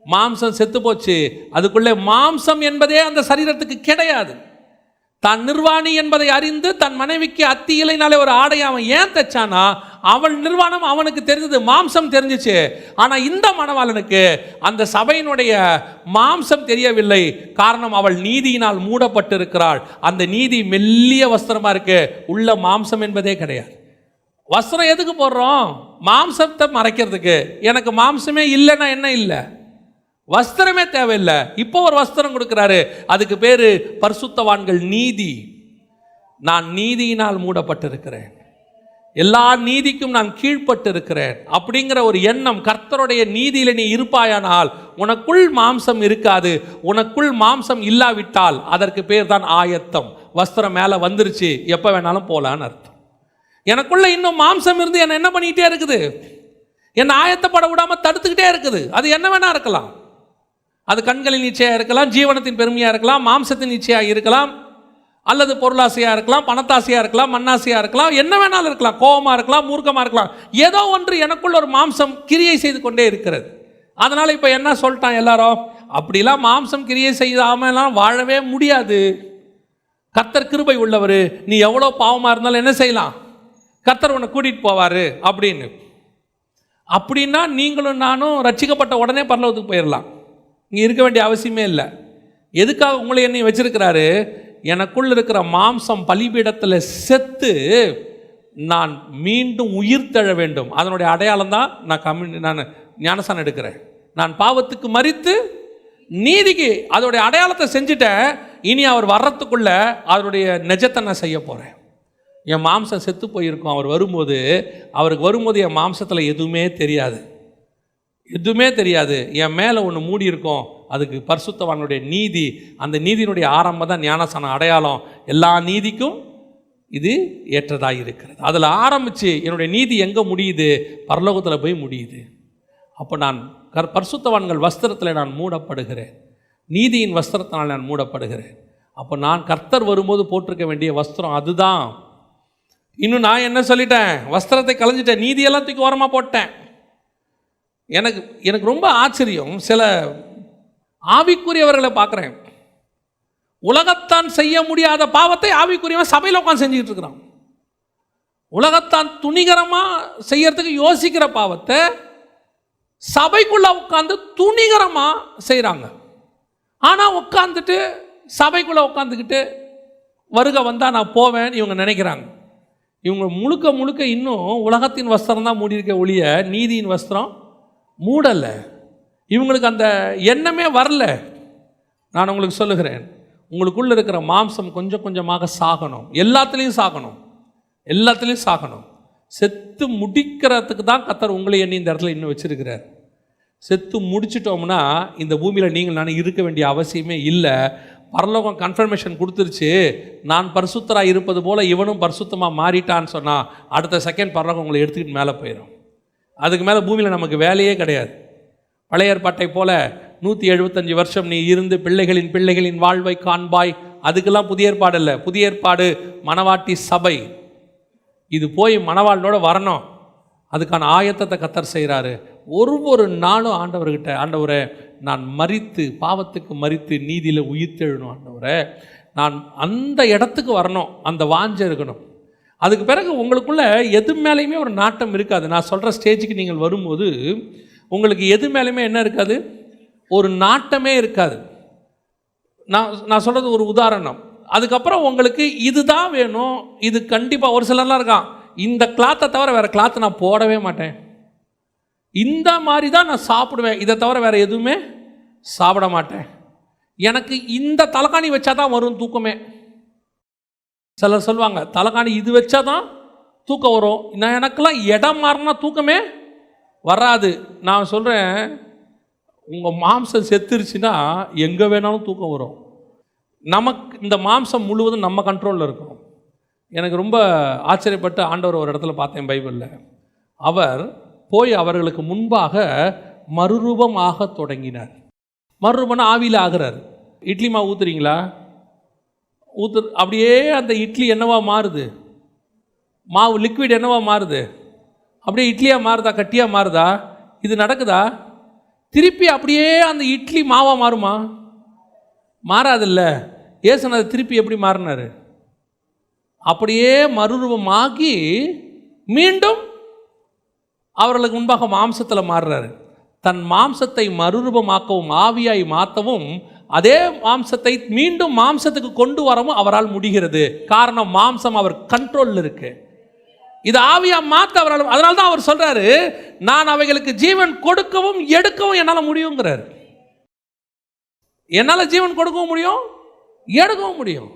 மாம்சம் செத்து போச்சு. அதுக்குள்ளே மாம்சம் என்பதே அந்த சரீரத்துக்கு கிடையாது. தான் நிர்வாணி என்பதை அறிந்து தன் மனைவிக்கு அத்தி இலைனாலே ஒரு ஆடை அவன் ஏன் தைச்சானா, அவள் நிர்வாணம் அவனுக்கு தெரிஞ்சது, மாம்சம் தெரிஞ்சிச்சு. ஆனால் இந்த மணவாளனுக்கு அந்த சபையினுடைய மாம்சம் தெரியவில்லை. காரணம், அவள் நீதியினால் மூடப்பட்டிருக்கிறாள். அந்த நீதி மெல்லிய வஸ்திரமாக இருக்கு, உள்ள மாம்சம் என்பதே கிடையாது. வஸ்திரம் எதுக்கு போடுறோம்? மாம்சத்தை மறைக்கிறதுக்கு. எனக்கு மாம்சமே இல்லைன்னா என்ன இல்லை? வஸ்திரமே தேவையில்லை. இப்போ ஒரு வஸ்திரம் கொடுக்குறாரு. அதுக்கு பேரு பரிசுத்தவான்கள் நீதி. நான் நீதியினால் மூடப்பட்டிருக்கிறேன், எல்லா நீதிக்கும் நான் கீழ்ப்பட்டு இருக்கிறேன் அப்படிங்கிற ஒரு எண்ணம். கர்த்தருடைய நீதியில நீ இருப்பாயானால் உனக்குள் மாம்சம் இருக்காது. உனக்குள் மாம்சம் இல்லாவிட்டால் அதற்கு பேர் தான் ஆயத்தம். வஸ்திரம் மேலே வந்துருச்சு, எப்போ வேணாலும் போலான்னு அர்த்தம். எனக்குள்ள இன்னும் மாம்சம் இருந்து என்ன பண்ணிக்கிட்டே இருக்குது, என்னை ஆயத்தப்பட விடாமல் தடுத்துக்கிட்டே இருக்குது. அது என்ன வேணா இருக்கலாம். அது கண்களின் இச்சையாக இருக்கலாம், ஜீவனத்தின் பெருமையாக இருக்கலாம், மாம்சத்தின் இச்சையாக இருக்கலாம், அல்லது பொருளாசையாக இருக்கலாம், பணத்தாசையாக இருக்கலாம், மண்ணாசையாக இருக்கலாம், என்ன வேணாலும் இருக்கலாம், கோபமாக இருக்கலாம், மூர்க்கமாக இருக்கலாம். ஏதோ ஒன்று எனக்குள்ள ஒரு மாம்சம் கிரியை செய்து கொண்டே இருக்கிறது. அதனால் இப்போ என்ன சொல்லிட்டான் எல்லாரும், அப்படிலாம் மாம்சம் கிரியை செய்யாமலாம் வாழவே முடியாது. கர்த்தர் கிருபை உள்ளவர், நீ எவ்வளோ பாவமாக இருந்தாலும் என்ன செய்யலாம், கர்த்தர் உன்னை கூட்டிகிட்டு போவார் அப்படின்னு. அப்படின்னா நீங்களும் நானும் ரட்சிக்கப்பட்ட உடனே பரலோகத்துக்கு போயிடலாம், இங்கே இருக்க வேண்டிய அவசியமே இல்லை. எதுக்காக உங்களை என்னை வச்சிருக்கிறாரு, எனக்குள்ள இருக்கிற மாம்சம் பலிபீடத்தில் செத்து நான் மீண்டும் உயிர் தழ வேண்டும். அதனுடைய அடையாளம் தான் நான் ஞானஸ்நானம் எடுக்கிறேன். நான் பாவத்துக்கு மரித்து நீதிக்கு அதோடைய அடையாளத்தை செஞ்சுட்டேன். இனி அவர் வர்றதுக்குள்ள அதனுடைய நிஜத்தை நான் செய்ய போகிறேன். என் மாம்சம் செத்து போயிருக்கும், அவர் வரும்போது என் மாம்சத்தில் எதுவுமே தெரியாது, என் மேலே ஒன்று மூடி இருக்கும். அதுக்கு பரிசுத்தவானுடைய நீதி, அந்த நீதியினுடைய ஆரம்பம் தான் ஞானஸ்நான அடையாளம். எல்லா நீதிக்கும் இது ஏற்றதாக இருக்கிறது. அதில் ஆரம்பித்து என்னுடைய நீதி எங்கே முடியுது, பரலோகத்தில் போய் முடியுது. அப்போ நான் பரிசுத்தவான்கள் வஸ்திரத்தில் நான் மூடப்படுகிறேன், நீதியின் வஸ்திரத்தினால் நான் மூடப்படுகிறேன். அப்போ நான் கர்த்தர் வரும்போது போட்டிருக்க வேண்டிய வஸ்திரம் அதுதான். இன்னும் நான் என்ன சொல்லிட்டேன், வஸ்திரத்தை களைஞ்சிட்டேன், நீதியெல்லாம் தூக்கி ஓரமாக போட்டேன். எனக்கு ரொம்ப ஆச்சரியம், சில ஆவிக்குரியவர்களை பார்க்குறேன், உலகத்தான் செய்ய முடியாத பாவத்தை ஆவிக்குரியவன் சபையில் உட்காந்து செஞ்சுக்கிட்டு இருக்கிறான். உலகத்தான் துணிகரமாக செய்யறதுக்கு யோசிக்கிற பாவத்தை சபைக்குள்ள உட்காந்து துணிகரமாக செய்கிறாங்க. ஆனால் உட்காந்துட்டு சபைக்குள்ளே உட்காந்துக்கிட்டு வருகை வந்தால் நான் போவேன் இவங்க நினைக்கிறாங்க. இவங்க முழுக்க இன்னும் உலகத்தின் வஸ்திரம் தான் மூடியிருக்க ஒழிய நீதியின் வஸ்திரம் மூடலை. இவங்களுக்கு அந்த எண்ணமே வரல. நான் உங்களுக்கு சொல்லுகிறேன், உங்களுக்குள்ளே இருக்கிற மாம்சம் கொஞ்சம் கொஞ்சமாக சாகணும், எல்லாத்துலேயும் சாகணும். செத்து முடிக்கிறதுக்கு தான் கர்த்தர் உங்களை எண்ணி இந்த இடத்துல இன்னும் வச்சிருக்கிறார். செத்து முடிச்சிட்டோம்னா இந்த பூமியில் நீங்கள் நான் இருக்க வேண்டிய அவசியமே இல்லை. பரலோகம் கன்ஃபர்மேஷன் கொடுத்துருச்சு, நான் பரிசுத்தராக இருப்பது போல் இவனும் பரிசுத்தமாக மாறிட்டான்னு சொன்னால் அடுத்த செகண்ட் பரலோகம் உங்களை எடுத்துக்கிட்டு மேலே போயிடும். அதுக்கு மேலே பூமியில் நமக்கு வேலையே கிடையாது. பழைய ஏற்பாட்டை போல 175 வருஷம் நீ இருந்து பிள்ளைகளின் வாழ்வை காண்பாய், அதுக்கெல்லாம் புதிய ஏற்பாடு இல்லை. புதிய ஏற்பாடு மணவாட்டி சபை. இது போய் மணவாளனோட வரணும், அதுக்கான ஆயத்தத்தை கர்த்தர் செய்கிறாரு. ஒரு நாளும் ஆண்டவர்கிட்ட, ஆண்டவரே நான் மரித்து பாவத்துக்கு மரித்து நீதியில் உயிர்த்தெழணும், ஆண்டவரே நான் அந்த இடத்துக்கு வரணும், அந்த வாஞ்சை இருக்கணும். அதுக்கு பிறகு உங்களுக்குள்ள எது மேலேயுமே ஒரு நாட்டம் இருக்காது. நான் சொல்கிற ஸ்டேஜுக்கு நீங்கள் வரும்போது உங்களுக்கு எது மேலேயுமே என்ன இருக்காது, ஒரு நாட்டமே இருக்காது. நான் சொல்கிறது ஒரு உதாரணம். அதுக்கப்புறம் உங்களுக்கு இதுதான் வேணும், இது கண்டிப்பாக. ஒரு சிலர்லாம் இருக்கான், இந்த கிளாத்தை தவிர வேறு கிளாத்தை நான் போடவே மாட்டேன், இந்த மாதிரி தான் நான் சாப்பிடுவேன், இதை தவிர வேறு எதுவுமே சாப்பிட மாட்டேன், எனக்கு இந்த தலைகாணி வச்சா தான் வரும் தூக்கமே. சிலர் சொல்லுவாங்க தலைகாணி இது வச்சா தான் தூக்கம் வரும். நான் எனக்கெல்லாம் இடம் மாறினா தூக்கமே வராது. நான் சொல்கிறேன், உங்கள் மாம்சம் செத்துருச்சுன்னா எங்கே வேணாலும் தூக்கம் வரும். நமக்கு இந்த மாம்சம் முழுவதும் நம்ம கண்ட்ரோலில் இருக்கும். எனக்கு ரொம்ப ஆச்சரியப்பட்டு ஆண்டவர் ஒரு இடத்துல பார்த்தேன் பைபிளில், அவர் போய் அவர்களுக்கு முன்பாக மறுரூபமாக தொடங்கினார். மறுரூபம்னா ஆவியில் ஆகிறார். இட்லி மாவு ஊற்றுறீங்களா, அப்படியே அந்த இட்லி என்னவா மாறுது, மாவு லிக்விட் என்னவா மாறுது, அப்படியே இட்லியாக மாறுதா, கட்டியாக மாறுதா, இது நடக்குதா? திருப்பி அப்படியே அந்த இட்லி மாவாக மாறுமா? மாறாதில்ல. ஏசுநாதர் திருப்பி எப்படி மாறினார்? அப்படியே மறுரூபமாகி மீண்டும் அவர்களுக்கு முன்பாக மாம்சத்தில் மாறுறாரு. தன் மாம்சத்தை மறுரூபமாக்கவும் ஆவியாய் மாற்றவும் அதே மாம்சத்தை மீண்டும் மாம்சத்துக்கு கொண்டு வரவும் அவரால் முடிகிறது. காரணம், மாம்சம் அவர் கண்ட்ரோலில் இருக்கு. இது ஆவியா மாற்ற அவரால். அதனால தான் அவர் சொல்றாரு, நான் அவைகளுக்கு ஜீவன் கொடுக்கவும் எடுக்கவும் என்னால் முடியுங்கிறார். என்னால் ஜீவன் கொடுக்கவும் முடியும், எடுக்கவும் முடியும்.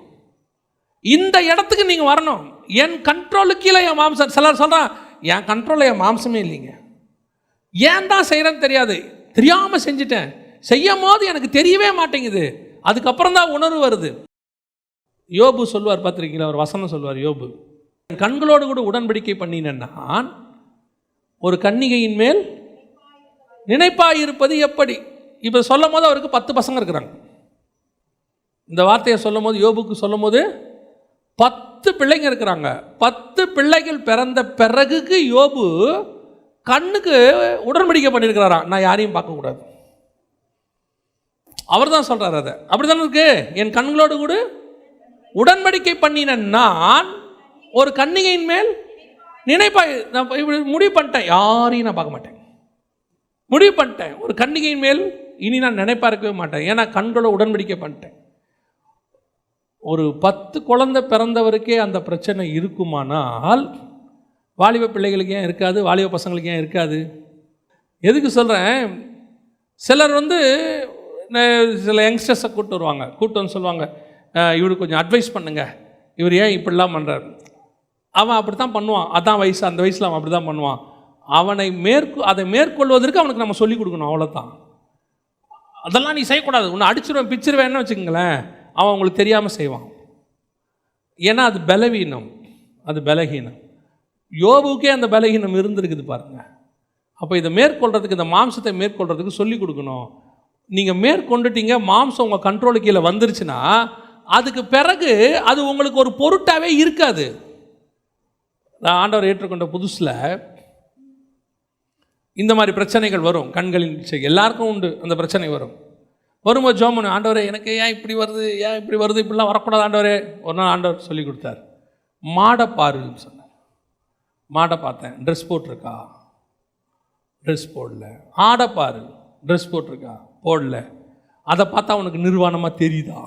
இந்த இடத்துக்கு நீங்கள் வரணும். என் கண்ட்ரோலுக்கு கீழே என் மாம்சம். சிலர் சொல்கிறான், என் கண்ட்ரோலில் என் மாம்சமே இல்லைங்க, ஏன் தான் செய்கிறேன்னு தெரியாது, தெரியாமல் செஞ்சுட்டேன், செய்யும் போது எனக்கு தெரியவே மாட்டேங்குது, அதுக்கப்புறம் தான் உணர்வு வருது. யோபு சொல்வார், பார்த்துருக்கீங்களா? ஒரு வசனம் சொல்வார் யோபு, கண்களோடு கூட உடன்படிக்கை பண்ணினேன் நான், ஒரு கன்னிகையின் மேல் நினைப்பாயிருப்பது எப்படி? இப்போ சொல்லும் போது அவருக்கு 10 பசங்க இருக்கிறாங்க. இந்த வார்த்தையை சொல்லும் போது, யோபுக்கு சொல்லும் போது 10 பிள்ளைங்க இருக்கிறாங்க. 10 பிள்ளைகள் பிறந்த பிறகுக்கு யோபு கண்ணுக்கு உடன்படிக்கை பண்ணியிருக்கிறாராம், நான் யாரையும் பார்க்கக்கூடாது. அவர் தான் சொல்கிறார் அதை. அப்படி தானே இருக்கு. என் கண்களோடு கூட உடன்படிக்கை பண்ணின நான் ஒரு கன்னிகையின் மேல் நினைப்பாய், நான் இப்படி முடிவு பண்ணிட்டேன், யாரையும் நான் பார்க்க மாட்டேன், முடிவு பண்ணிட்டேன், ஒரு கன்னிகையின் மேல் இனி நான் நினைப்பா இருக்கவே மாட்டேன், ஏன்னா கண்களோட உடன்படிக்கை பண்ணிட்டேன். ஒரு 10 குழந்தை பிறந்தவருக்கே அந்த பிரச்சனை இருக்குமானால் வாலிப பிள்ளைகளுக்கு ஏன் இருக்காது, வாலிப பசங்களுக்கு ஏன் இருக்காது? எதுக்கு சொல்கிறேன், சிலர் சில யங்ஸ்டர்ஸை கூப்பிட்டு வருவாங்க, கூப்பிட்டு வந்து சொல்லுவாங்க, இவருக்கு கொஞ்சம் அட்வைஸ் பண்ணுங்க, இவர் ஏன் இப்படிலாம் பண்ணுறாரு. அவன் அப்படி தான் பண்ணுவான், அதான் வயசு, அந்த வயசில் அவன் அப்படி தான் பண்ணுவான். அதை மேற்கொள்வதற்கு அவனுக்கு நம்ம சொல்லிக் கொடுக்கணும், அவ்வளோதான். அதெல்லாம் நீ செய்யக்கூடாது, உன்னை அடிச்சிருவேன் பிச்சிருவேன்னு வச்சுக்கோங்களேன், அவன் உங்களுக்கு தெரியாமல் செய்வான். ஏன்னா அது பலவீனம், அது பலகீனம். யோபுக்கே அந்த பலகீனம் இருந்திருக்குது பாருங்க. அப்போ இதை மேற்கொள்றதுக்கு, இந்த மாம்சத்தை மேற்கொள்றதுக்கு சொல்லிக் கொடுக்கணும். நீங்கள் மேற்கொண்டுட்டீங்க, மாம்சம் உங்கள் கண்ட்ரோலுக்கு கீழே வந்துருச்சுன்னா அதுக்கு பிறகு அது உங்களுக்கு ஒரு பொருட்டாகவே இருக்காது. நான் ஆண்டவர் ஏற்றுக்கொண்ட புதுசில் இந்த மாதிரி பிரச்சனைகள் வரும், கண்களின் எல்லாருக்கும் உண்டு அந்த பிரச்சனை வரும். வரும்போது ஜோமனு, ஆண்டவரே எனக்கு ஏன் இப்படி வருது, ஏன் இப்படி வருது, இப்படிலாம் வரக்கூடாது ஆண்டவரே. ஒரு நாள் ஆண்டவர் சொல்லி கொடுத்தார், மாடை பாருன்னு சொன்னேன். மாடை பார்த்தேன், ட்ரெஸ் போட்டிருக்கா, ட்ரெஸ் போடல. ஆடை பாரு, ட்ரெஸ் போட்டிருக்கா, போடல. அதை பார்த்தா உனக்கு நிர்வாணமாக தெரியுதா?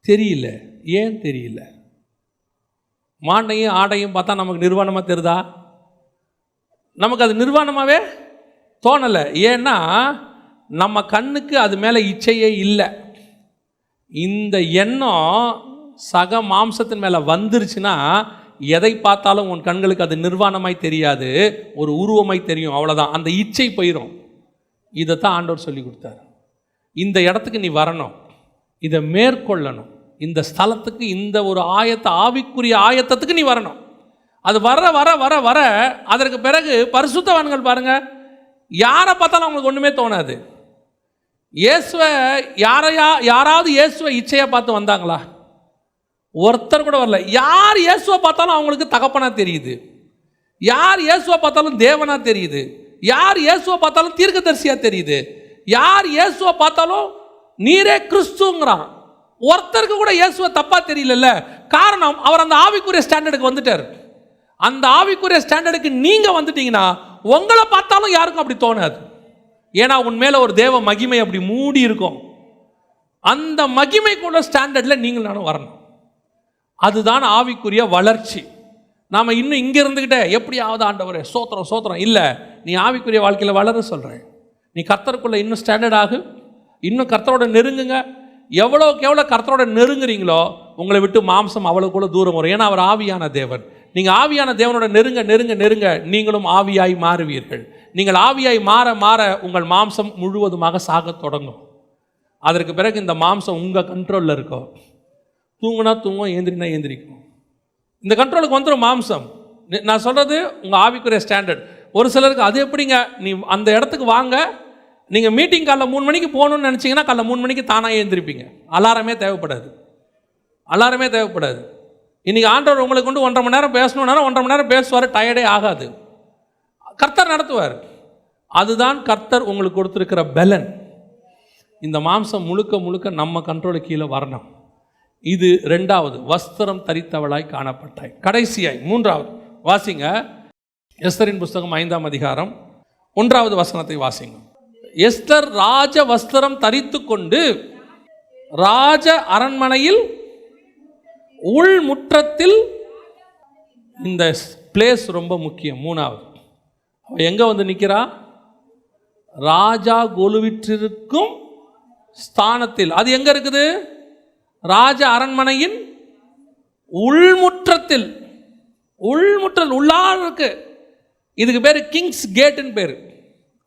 தெரியல. ஏன் தெரியல? மாட்டையும் ஆடையும் பார்த்தா நமக்கு நிர்வாணமாக தெரியுதா? நமக்கு அது நிர்வாணமாகவே தோணலை. ஏன்னா நம்ம கண்ணுக்கு அது மேலே இச்சையே இல்லை. இந்த எண்ணம் சக மாம்சத்தின் மேலே வந்துருச்சுன்னா எதை பார்த்தாலும் உன் கண்களுக்கு அது நிர்வாணமாய் தெரியாது, ஒரு உருவமாய் தெரியும், அவ்வளோதான். அந்த இச்சை போயிடும். இதைத்தான் ஆண்டவர் சொல்லி கொடுத்தார். இந்த இடத்துக்கு நீ வரணும், இதை மேற்கொள்ளணும், இந்த ஸ்தலத்துக்கு, இந்த ஒரு ஆவிக்குரிய ஆயத்தத்துக்கு நீ வரணும். அது வர வர வர வர அதற்கு பிறகு பரிசுத்தவான்கள் பாருங்க, யாரை பார்த்தாலும் அவங்களுக்கு ஒன்றுமே தோணாது. இயேசுவை யாராவது இயேசுவை இச்சையை பார்த்து வந்தாங்களா? ஒருத்தர் கூட வரல. யார் இயேசுவை பார்த்தாலும் அவங்களுக்கு தகப்பனா தெரியுது, யார் இயேசுவை பார்த்தாலும் தேவனா தெரியுது, யார் இயேசுவை பார்த்தாலும் தீர்க்கதரிசியா தெரியுது, யார் இயேசுவை பார்த்தாலும் நீரே கிறிஸ்துங்கிறான். ஒருத்தருக்கு கூட இயேசுவை தப்பா தெரியல. காரணம், அவர் அந்த ஆவிக்குரிய ஸ்டாண்டர்டுக்கு வந்துட்டார். அந்த ஆவிக்குரிய ஸ்டாண்டர்டுக்கு நீங்க வந்துட்டீங்கன்னா உங்களை பார்த்தாலும் யாருக்கும் அப்படி தோணாது. ஏன்னா உன் மேல ஒரு தேவ மகிமை அப்படி மூடி இருக்கும். அந்த மகிமைக்குள்ள ஸ்டாண்டர்டில் நீங்கள் நானும் வரணும். அதுதான் ஆவிக்குரிய வளர்ச்சி. நாம் இன்னும் இங்கே இருந்துக்கிட்டே எப்படியாவது ஆண்டவரே சோத்திரம் சோத்திரம் இல்லை. நீ ஆவிக்குரிய வாழ்க்கையில் வளர சொல்கிறேன். நீ கர்த்தருக்குள்ளே இன்னும் ஸ்டாண்டர்ட் ஆகு, இன்னும் கர்த்தரோட நெருங்குங்க. எவ்வளோக்கு எவ்வளோ கர்த்தரோட நெருங்குறீங்களோ உங்களை விட்டு மாம்சம் அவ்வளோக்குள்ள தூரம் வரும். ஏன்னா அவர் ஆவியான தேவன். நீங்கள் ஆவியான தேவனோட நெருங்க நெருங்க நெருங்க நீங்களும் ஆவியாய் மாறுவீர்கள். நீங்கள் ஆவியாய் மாற மாற உங்கள் மாம்சம் முழுவதுமாக சாக தொடங்கும். அதற்கு பிறகு இந்த மாம்சம் உங்கள் கண்ட்ரோலில் இருக்கும். தூங்குனா தூங்கும், ஏந்திரினா ஏந்திரிக்கும். இந்த கண்ட்ரோலுக்கு வந்துடும் மாம்சம். நான் சொல்கிறது உங்கள் ஆவிக்குரிய ஸ்டாண்டர்ட். ஒரு சிலருக்கு அது எப்படிங்க, நீ அந்த இடத்துக்கு வாங்க, நீங்கள் மீட்டிங் காலைல 3 மணிக்கு போகணுன்னு நினச்சிங்கன்னா காலைல 3 மணிக்கு தானாக ஏந்திரிப்பீங்க. அலாரமே தேவைப்படாது, அலாரமே தேவைப்படாது. இன்றைக்கி ஆண்டவர் உங்களை கொண்டு 1.5 மணி நேரம் பேசணுன்னா 1.5 மணி நேரம் பேசுவார், டயர்டே ஆகாது. கர்த்தர் நடத்துவார். அதுதான் கர்த்தர் உங்களுக்கு கொடுத்துருக்கிற பலன். இந்த மாம்சம் முழுக்க முழுக்க நம்ம கண்ட்ரோலுக்கு கீழே வரணும். இது 2வது, வஸ்திரம் தரித்தவளாய் காணப்பட்டாய். கடைசியாய் 3வது வாசிங்க. எஸ்தரின் புஸ்தகம் 5ஆம் அதிகாரம் 1வது வசனத்தை வாசிங்க. எஸ்தர் ராஜ வஸ்திரம் தரித்து கொண்டு ராஜ அரண்மனையில் உள் முற்றத்தில், இந்த பிளேஸ் ரொம்ப முக்கியம். 3வது எங்க வந்து நிற்கிறா? ராஜா கொலுவிற்றிருக்கும் ஸ்தானத்தில். அது எங்க இருக்குது? ராஜ அரண்மனையின் உள்முற்றத்தில். உள்முற்றத்தில் உள்ளார இருக்கு. இதுக்கு பேர் கிங்ஸ் கேட்னு பேர்.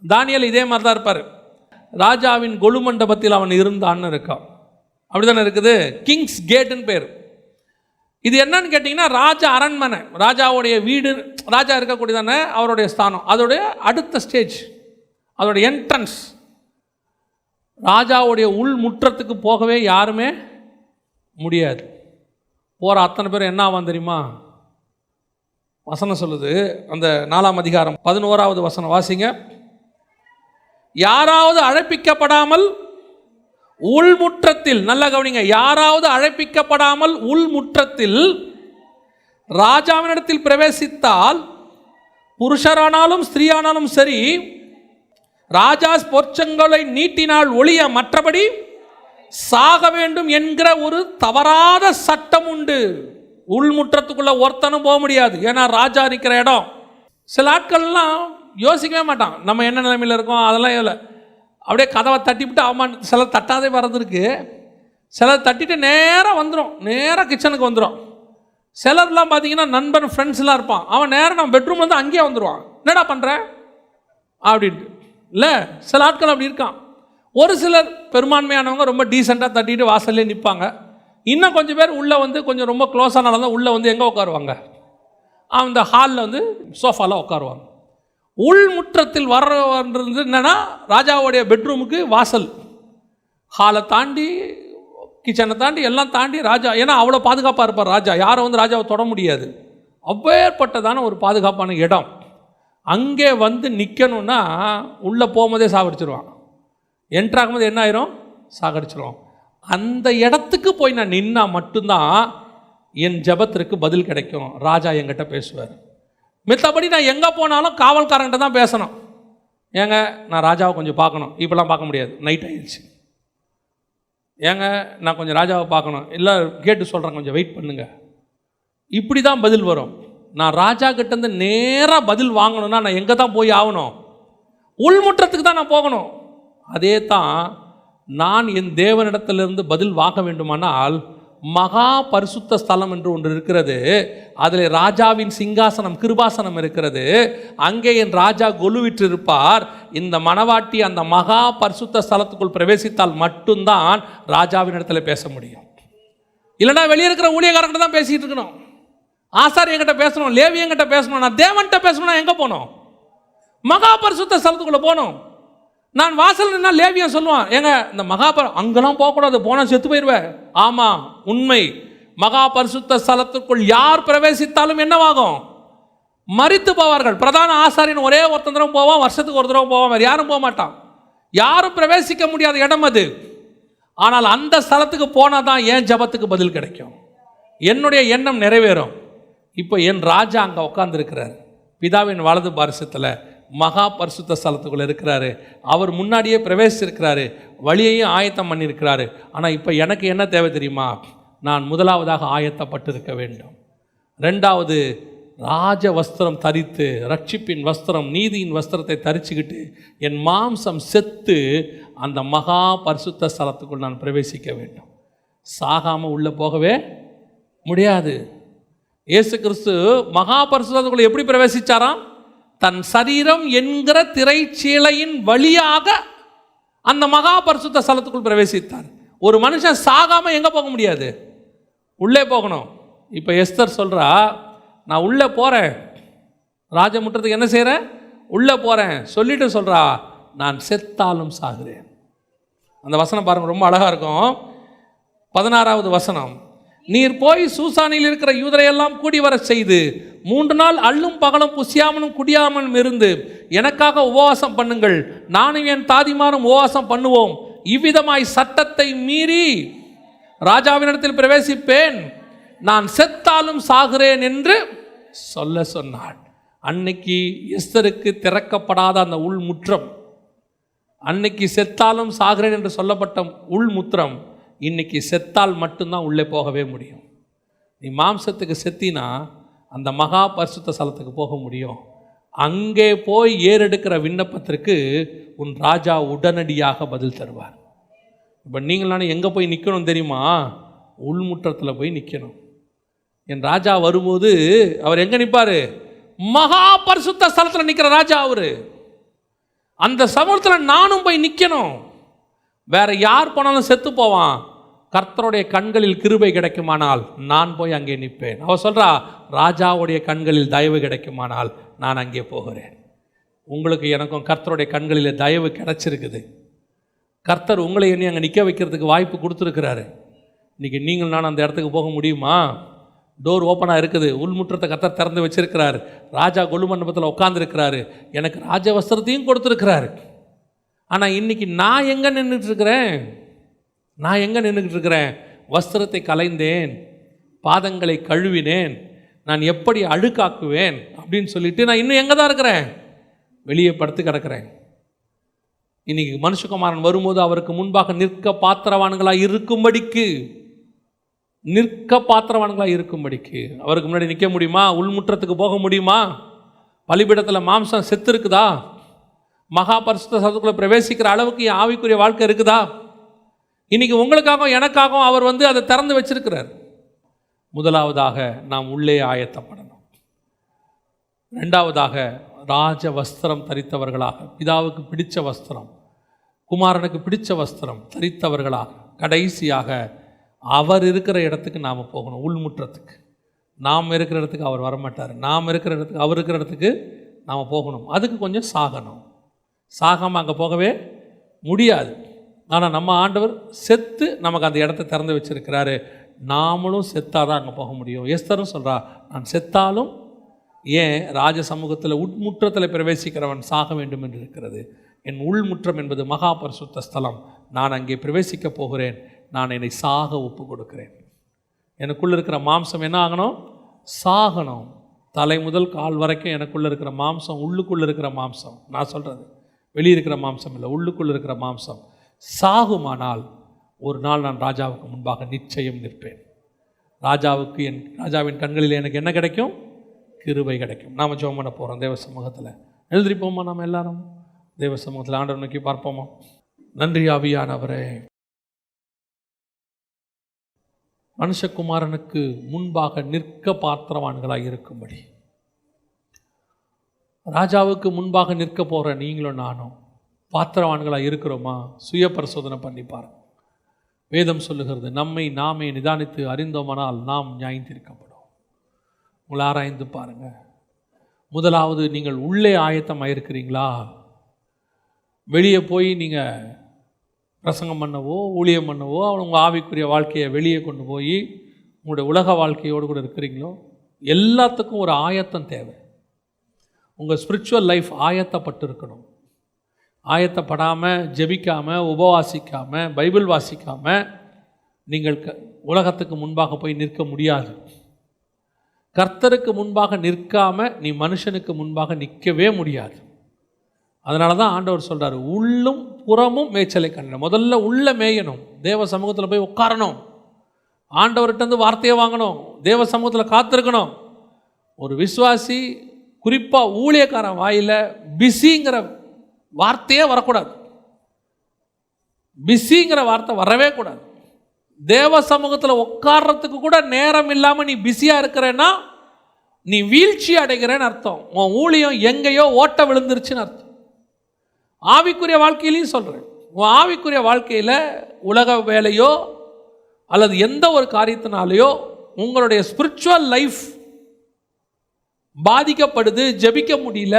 தானியேல் இதே மாதிரி தான் இருப்பார். ராஜாவின் கொலு மண்டபத்தில் அவன் இருந்தான்னு இருக்கான். அப்படிதானே இருக்குது. கிங்ஸ் கேட்னு பேர். இது என்னன்னு கேட்டிங்கன்னா ராஜ அரண்மனை, ராஜாவுடைய வீடு, ராஜா இருக்கக்கூடியதானே அவருடைய ஸ்தானம். அதோடைய அடுத்த ஸ்டேஜ், அதோடைய என்ட்ரன்ஸ். ராஜாவுடைய உள் முற்றத்துக்கு போகவே யாருமே முடியாது. போகிற அத்தனை பேர் என்ன ஆவான் தெரியுமா? வசனம் சொல்லுது, அந்த 4ஆம் அதிகாரம் 11வது வசனம் வாசிங்க. யாராவது அழைப்பிக்கப்படாமல் உள்முற்றத்தில், நல்ல கவனிங்க, யாராவது அழைப்பிக்கப்படாமல் உள்முற்றத்தில் ராஜாவினிடத்தில் பிரவேசித்தால், புருஷரானாலும் ஸ்திரீயானாலும் சரி, ராஜா பொற்சங்களை நீட்டினால் ஒழிய மற்றபடி சாக வேண்டும் என்கிற ஒரு தவறாத சட்டம் உண்டு. உள்முற்றத்துக்குள்ள ஒருத்தனும் போக முடியாது. ஏன்னா ராஜா நிற்கிற இடம். சில ஆட்கள்லாம் யோசிக்கவே மாட்டான், நம்ம என்ன நிலைமையில் இருக்கோம் அதெல்லாம் இல்லை. அப்படியே கதவை தட்டிவிட்டு அவன் சில தட்டாதே வர்றதுருக்கு, சிலர் தட்டிட்டு நேராக வந்துடும், நேராக கிச்சனுக்கு வந்துடும். சிலர்லாம் பார்த்தீங்கன்னா நண்பன் ஃப்ரெண்ட்ஸ்லாம் இருப்பான், அவன் நேராக நம்ம பெட்ரூம்ல வந்து அங்கேயே வந்துடுவான். என்னடா பண்ணுற அப்படின்ட்டு. இல்லை, சில ஆட்கள் அப்படி இருக்கான். ஒரு சிலர் பெரும்பான்மையானவங்க ரொம்ப டீசெண்டாக தட்டிட்டு வாசல்லே நிற்பாங்க. இன்னும் கொஞ்சம் பேர் உள்ளே வந்து கொஞ்சம் ரொம்ப க்ளோஸானால தான் உள்ளே வந்து எங்கே உட்காருவாங்க, அந்த ஹாலில் வந்து சோஃபாவில் உட்காருவாங்க. உள்முற்றத்தில் வர்றது என்னென்னா ராஜாவுடைய பெட்ரூமுக்கு வாசல், ஹாலை தாண்டி கிச்சனை தாண்டி எல்லாம் தாண்டி ராஜா, ஏன்னா அவ்வளோ பாதுகாப்பாக இருப்பார் ராஜா, யாரும் வந்து ராஜாவை தொட முடியாது. அவ்வேற்பட்டதான ஒரு பாதுகாப்பான இடம். அங்கே வந்து நிற்கணும்னா உள்ளே போகும்போதே சாகடிச்சிருவான், என்ட்ராகும்போது என்ன ஆயிரும், சாகடிச்சிருவான். அந்த இடத்துக்கு போய் நான் நின்னா மட்டும்தான் என் ஜெபத்திற்கு பதில் கிடைக்கும், ராஜா என்கிட்ட பேசுவார். மித்தபடி நான் எங்கே போனாலும் காவல்காரன்கிட்ட தான் பேசணும். ஏங்க நான் ராஜாவை கொஞ்சம் பார்க்கணும், இப்போலாம் பார்க்க முடியாது, நைட் ஆயிடுச்சு. ஏங்க நான் கொஞ்சம் ராஜாவை பார்க்கணும், இல்லை கேட்டு சொல்கிறேன், கொஞ்சம் வெயிட் பண்ணுங்க. இப்படி தான் பதில் வரும். நான் ராஜா கிட்டேருந்து நேராக பதில் வாங்கணும்னா நான் எங்கே தான் போய் ஆகணும், உள்முற்றத்துக்கு தான் நான் போகணும். அதே தான் நான் என் தேவனிடத்திலிருந்து பதில் வாங்க வேண்டுமானால் மகா பரிசுத்த ஸ்தலம் என்று ஒன்று இருக்கிறது. அதில் ராஜாவின் சிங்காசனம், கிருபாசனம் இருக்கிறது. அங்கே என் ராஜா கொலுவிற்று இருப்பார். இந்த மணவாட்டி அந்த மகா பரிசுத்த ஸ்தலத்துக்குள் பிரவேசித்தால் மட்டும்தான் ராஜாவின் இடத்துல பேச முடியும். இல்லைனா வெளியே இருக்கிற ஊழியக்காரங்கிட்ட தான் பேசிகிட்டு இருக்கணும், ஆசாரியங்கிட்ட பேசணும், லேவியங்கிட்ட பேசணும். நான் தேவன்கிட்ட பேசணும்னா எங்கே போகணும், மகா பரிசுத்த ஸ்தலத்துக்குள்ளே போகணும். நான் வாசல் நின்னா லேவியன் சொல்லுவான், ஏங்க இந்த அங்கெல்லாம் போகக்கூடாது, போனால் செத்து போயிடுவேன். ஆமாம், உண்மை. மகா பரிசுத்த ஸ்தலத்துக்குள் யார் பிரவேசித்தாலும் என்னவாகும், மரித்து போவார்கள். பிரதான ஆசாரியன் ஒரே ஒருத்தன் தடவை போவான், வருஷத்துக்கு ஒரு தடவை போவான், வேறு யாரும் போக மாட்டான். யாரும் பிரவேசிக்க முடியாத இடம் அது. ஆனால் அந்த ஸ்தலத்துக்கு போனால் தான் என் ஜபத்துக்கு பதில் கிடைக்கும், என்னுடைய எண்ணம் நிறைவேறும். இப்போ என் ராஜா அங்கே உட்கார்ந்துருக்கிறார், பிதாவின் வலது பாரிசத்தில் மகா பரிசுத்த ஸ்தலத்துக்குள்ளே இருக்கிறாரு. அவர் முன்னாடியே பிரவேசிச்சிருக்கிறாரு, வழியையும் ஆயத்தம் பண்ணியிருக்கிறாரு. ஆனால் இப்போ எனக்கு என்ன தேவை தெரியுமா, நான் முதலாவதாக ஆயத்தப்பட்டிருக்க வேண்டும். ரெண்டாவது, ராஜ வஸ்திரம் தரித்து, ரட்சிப்பின் வஸ்திரம், நீதியின் வஸ்திரத்தை தரிச்சுக்கிட்டு என் மாம்சம் செத்து அந்த மகா பரிசுத்த ஸ்தலத்துக்குள் நான் பிரவேசிக்க வேண்டும். சாகாமல் உள்ளே போகவே முடியாது. இயேசு கிறிஸ்து மகா பரிசுத்தத்துக்குள்ளே எப்படி பிரவேசிச்சாராம், தன் சரீரம் என்கிற திரைச்சீலையின் வழியாக அந்த மகா பரிசுத்த ஸ்தலத்துக்குள் பிரவேசித்தார். ஒரு மனுஷன் சாகாம எங்க போக முடியாது, உள்ளே போகணும். இப்போ எஸ்தர் சொல்றா, நான் உள்ளே போறேன், ராஜமுற்றத்துக்கு என்ன செய்கிறேன், உள்ளே போறேன் சொல்லிட்டு சொல்றா, நான் செத்தாலும் சாகிறேன். அந்த வசனம் பாருங்க, ரொம்ப அழகா இருக்கும். 16வது வசனம், நீர் போய் சூசானில் இருக்கிற யூதரையெல்லாம் கூடி வர செய்து 3 நாள் அள்ளும் பகலும் புசியாமலும் குடியாமலும் இருந்து எனக்காக உபவாசம் பண்ணுங்கள், நானும் என் தாதிமாரும் உபவாசம் பண்ணுவோம். இவ்விதமாய் சட்டத்தை மீறி ராஜாவினிடத்தில் பிரவேசிப்பேன், நான் செத்தாலும் சாகிறேன் என்று சொல்ல சொன்னாள். அன்னைக்கு எஸ்தருக்கு திறக்கப்படாத அந்த உள்முற்றம், அன்னைக்கு செத்தாலும் சாகிறேன் என்று சொல்லப்பட்ட உள்முத்திரம், இன்னைக்கு செத்தால் மட்டும்தான் உள்ளே போகவே முடியும். நீ மாம்சத்துக்கு செத்தினா அந்த மகா பரிசுத்த ஸ்தலத்துக்கு போக முடியும். அங்கே போய் ஏறெடுக்கிற விண்ணப்பத்திற்கு உன் ராஜா உடனடியாக பதில் தருவார். இப்போ நீங்களான எங்கே போய் நிற்கணும் தெரியுமா, உள்முற்றத்தில் போய் நிற்கணும். என் ராஜா வரும்போது அவர் எங்கே நிற்பார், மகா பரிசுத்த ஸ்தலத்தில் நிற்கிற ராஜா அவர். அந்த சமூகத்தில் நானும் போய் நிற்கணும். வேற யார் போனாலும் செத்து போவான், கர்த்தருடைய கண்களில் கிருபை கிடைக்குமானால் நான் போய் அங்கே நிற்பேன். அவ சொல்றா, ராஜாவுடைய கண்களில் தயவு கிடைக்குமானால் நான் அங்கே போகிறேன். உங்களுக்கு எனக்கும் கர்த்தருடைய கண்களில் தயவு கிடைச்சிருக்குது. கர்த்தர் உங்களை எண்ணி அங்கே நிற்க வைக்கிறதுக்கு வாய்ப்பு கொடுத்துருக்கிறாரு. இன்றைக்கி நீங்கள் நான் அந்த இடத்துக்கு போக முடியுமா? டோர் ஓப்பனாக இருக்குது. உள்முற்றத்தை கர்த்தர் திறந்து வச்சிருக்கிறாரு. ராஜா கொலு மண்டபத்தில் உட்காந்துருக்கிறாரு. எனக்கு ராஜ வஸ்திரத்தையும் கொடுத்துருக்கிறாரு. ஆனால் இன்றைக்கி நான் எங்கே நின்றுட்டுருக்கிறேன்? வஸ்திரத்தை கலைந்தேன், பாதங்களை கழுவினேன், நான் எப்படி அழுக்காக்குவேன் அப்படின்னு சொல்லிட்டு நான் இன்னும் எங்கே தான் இருக்கிறேன்? வெளியே படுத்து கிடக்கிறேன். இன்னைக்கு மனுஷகுமாரன் வரும்போது அவருக்கு முன்பாக நிற்க பாத்திரவான்களாக இருக்கும்படிக்கு அவருக்கு முன்னாடி நிற்க முடியுமா? உள்முற்றத்துக்கு போக முடியுமா? பலிபீடத்தில் மாம்சம் செத்து இருக்குதா? மகா பரிசுத்த ஸ்தலத்துக்குள்ள பிரவேசிக்கிற அளவுக்கு என் ஆவிக்குரிய வாழ்க்கை இருக்குதா? இன்னைக்கு உங்களுக்காகவும் எனக்காகவும் அவர் அதை திறந்து வச்சிருக்கிறார். முதலாவதாக நாம் உள்ளே ஆயத்தப்படணும். ரெண்டாவதாக ராஜ வஸ்திரம் தரித்தவர்களாக, பிதாவுக்கு பிடிச்ச வஸ்திரம், குமாரனுக்கு பிடிச்ச வஸ்திரம் தரித்தவர்களாக, கடைசியாக அவர் இருக்கிற இடத்துக்கு நாம் போகணும். உள்முற்றத்துக்கு. நாம் இருக்கிற இடத்துக்கு அவர் வரமாட்டார். நாம் இருக்கிற இடத்துக்கு அவர் இருக்கிற இடத்துக்கு நாம் போகணும். அதுக்கு கொஞ்சம் சாகணும். சாகாமல் அங்கே போகவே முடியாது. ஆனால் நம்ம ஆண்டவர் செத்து நமக்கு அந்த இடத்த திறந்து வச்சிருக்கிறாரு. நாமளும் செத்தாதான் அங்கே போக முடியும். எஸ்தரும் சொல்கிறா, நான் செத்தாலும் ஏன் ராஜ சமூகத்தில் உட்முற்றத்தில் பிரவேசிக்கிறவன் சாக வேண்டும் என்று இருக்கிறது. என் உள்முற்றம் என்பது மகா பரிசுத்த ஸ்தலம். நான் அங்கே பிரவேசிக்க போகிறேன். நான் என்னை சாக ஒப்பு கொடுக்கிறேன். எனக்குள்ளே இருக்கிற மாம்சம் என்ன ஆகணும்? சாகணும். தலை முதல் கால் வரைக்கும் எனக்குள்ளே இருக்கிற மாம்சம், உள்ளுக்குள்ளே இருக்கிற மாம்சம், நான் சொல்கிறது வெளியே இருக்கிற மாம்சம் இல்லை, உள்ளுக்குள்ளே இருக்கிற மாம்சம் சாகுமானால் ஒரு நாள் நான் ராஜாவுக்கு முன்பாக நிச்சயம் நிற்பேன். ராஜாவின் கண்களில் எனக்கு என்ன கிடைக்கும்? கிருபை கிடைக்கும். நாம் ஜெபம் பண்ண போகிறோம். தேவ சமூகத்தில் எழுந்திருப்போமா? நாம் எல்லாரும் தேவ சமூகத்தில் ஆண்டவர் நோக்கி பார்ப்போமா? நன்றி ஆவியானவரே. மனுஷகுமாரனுக்கு முன்பாக நிற்க பாத்திரவான்களாக இருக்கும்படி, ராஜாவுக்கு முன்பாக நிற்க போகிற நீங்களும் நானும் பாத்திரவான்களாக இருக்கிறோமா? சுய பரிசோதனை பண்ணி பாருங்க. வேதம் சொல்லுகிறது, நம்மை நாமே நிதானித்து அறிந்தோமானால் நாம் நியாயந்தீர்க்கப்படும். உங்களை ஆராய்ந்து பாருங்க. முதலாவது, நீங்கள் உள்ளே ஆயத்தமாக இருக்கிறீங்களா? வெளியே போய் நீங்கள் பிரசங்கம் பண்ணவோ ஊழியம் பண்ணவோ உங்கள் ஆவிக்குரிய வாழ்க்கையை வெளியே கொண்டு போய் உங்களுடைய உலக வாழ்க்கையோடு கூட இருக்கிறீங்களோ? எல்லாத்துக்கும் ஒரு ஆயத்தம் தேவை. உங்கள் ஸ்பிரிச்சுவல் லைஃப் ஆயத்தப்பட்டு இருக்கணும். ஆயத்தப்படாமல், ஜெபிக்காமல், உபவாசிக்காமல், பைபிள் வாசிக்காமல் நீங்கள் உலகத்துக்கு முன்பாக போய் நிற்க முடியாது. கர்த்தருக்கு முன்பாக நிற்காமல் நீ மனுஷனுக்கு முன்பாக நிற்கவே முடியாது. அதனால தான் ஆண்டவர் சொல்கிறார், உள்ளும் புறமும் மேய்ச்சலை கண்ண. முதல்ல உள்ள மேயணும். தேவ சமூகத்தில் போய் உட்காரணும். ஆண்டவர்கிட்ட வார்த்தையை வாங்கணும். தேவ சமூகத்தில் காத்திருக்கணும். ஒரு விசுவாசி, குறிப்பாக ஊழியக்காரன் வாயில் பிஸிங்கிற வார்த்தையே வரக்கூடாது. பிஸிங்கிற வார்த்தை வரவே கூடாது. தேவ சமூகத்தில் உட்கார்றதுக்கு கூட நேரம் இல்லாமல் நீ பிஸியாக இருக்கிறேன்னா நீ வீழ்ச்சி அடைகிறேன்னு அர்த்தம். உன் ஊழியம் எங்கேயோ ஓட்ட விழுந்துருச்சுன்னு அர்த்தம். ஆவிக்குரிய வாழ்க்கையிலையும் சொல்கிறேன், உன் ஆவிக்குரிய வாழ்க்கையில் உலக வேலையோ அல்லது எந்த ஒரு காரியத்தினாலேயோ உங்களுடைய ஸ்பிரிச்சுவல் லைஃப் பாதிக்கப்படுது, ஜெபிக்க முடியல,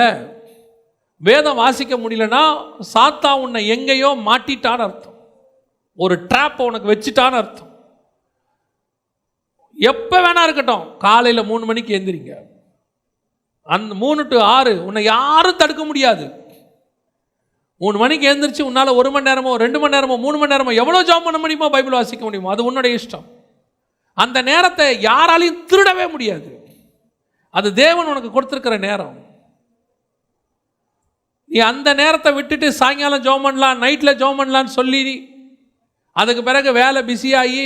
வேதம் வாசிக்க முடியலன்னா சாத்தா உன்னை எங்கேயோ மாட்டிட்டான்னு அர்த்தம். ஒரு ட்ராப் உனக்கு வச்சுட்டான்னு அர்த்தம். எப்போ வேணா இருக்கட்டும், காலையில் 3 மணிக்கு எந்திரிங்க. அந்த 3 to 6 உன்னை யாரும் தடுக்க முடியாது. 3 மணிக்கு எழுந்திரிச்சு உன்னால் 1 மணி நேரமோ 2 மணி நேரமோ 3 மணி நேரமோ எவ்வளோ ஜாம் பண்ண முடியுமோ, பைபிள் வாசிக்க முடியுமோ, அது உன்னுடைய இஷ்டம். அந்த நேரத்தை யாராலையும் திருடவே முடியாது. அது தேவன் உனக்கு கொடுத்துருக்கிற நேரம். நீ அந்த நேரத்தை விட்டுட்டு சாயங்காலம் ஜெபம் பண்ணலாம், நைட்டில் ஜெபம் பண்ணலான்னு சொல்லி அதுக்கு பிறகு வேலை பிஸியாகி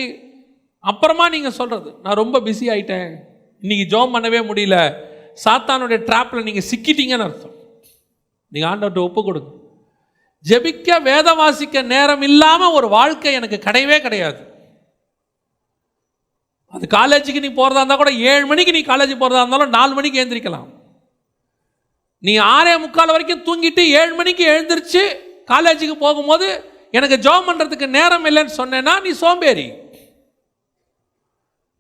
அப்புறமா நீங்கள் சொல்கிறது, நான் ரொம்ப பிஸி ஆகிட்டேன், இன்றைக்கி ஜெபம் பண்ணவே முடியல, சாத்தானுடைய ட்ராப்பில் நீங்கள் சிக்கிட்டீங்கன்னு அர்த்தம். நீங்கள் ஆண்டவர்கிட்ட ஒப்பு கொடுங்க. ஜெபிக்க, வேதம் வாசிக்க நேரம் இல்லாமல் ஒரு வாழ்க்கை எனக்கு கிடையவே கிடையாது. அது காலேஜுக்கு நீ போகிறதா இருந்தால் கூட 7 மணிக்கு நீ காலேஜ் போகிறதா இருந்தாலும் 4 மணிக்கு எழுந்திரிக்கலாம். நீ 6:45 வரைக்கும் தூங்கிட்டு 7 மணிக்கு எழுந்திரிச்சு காலேஜுக்கு போகும்போது எனக்கு ஜெபம் பண்ணுறதுக்கு நேரம் இல்லைன்னு சொன்னேன்னா நீ சோம்பேறி.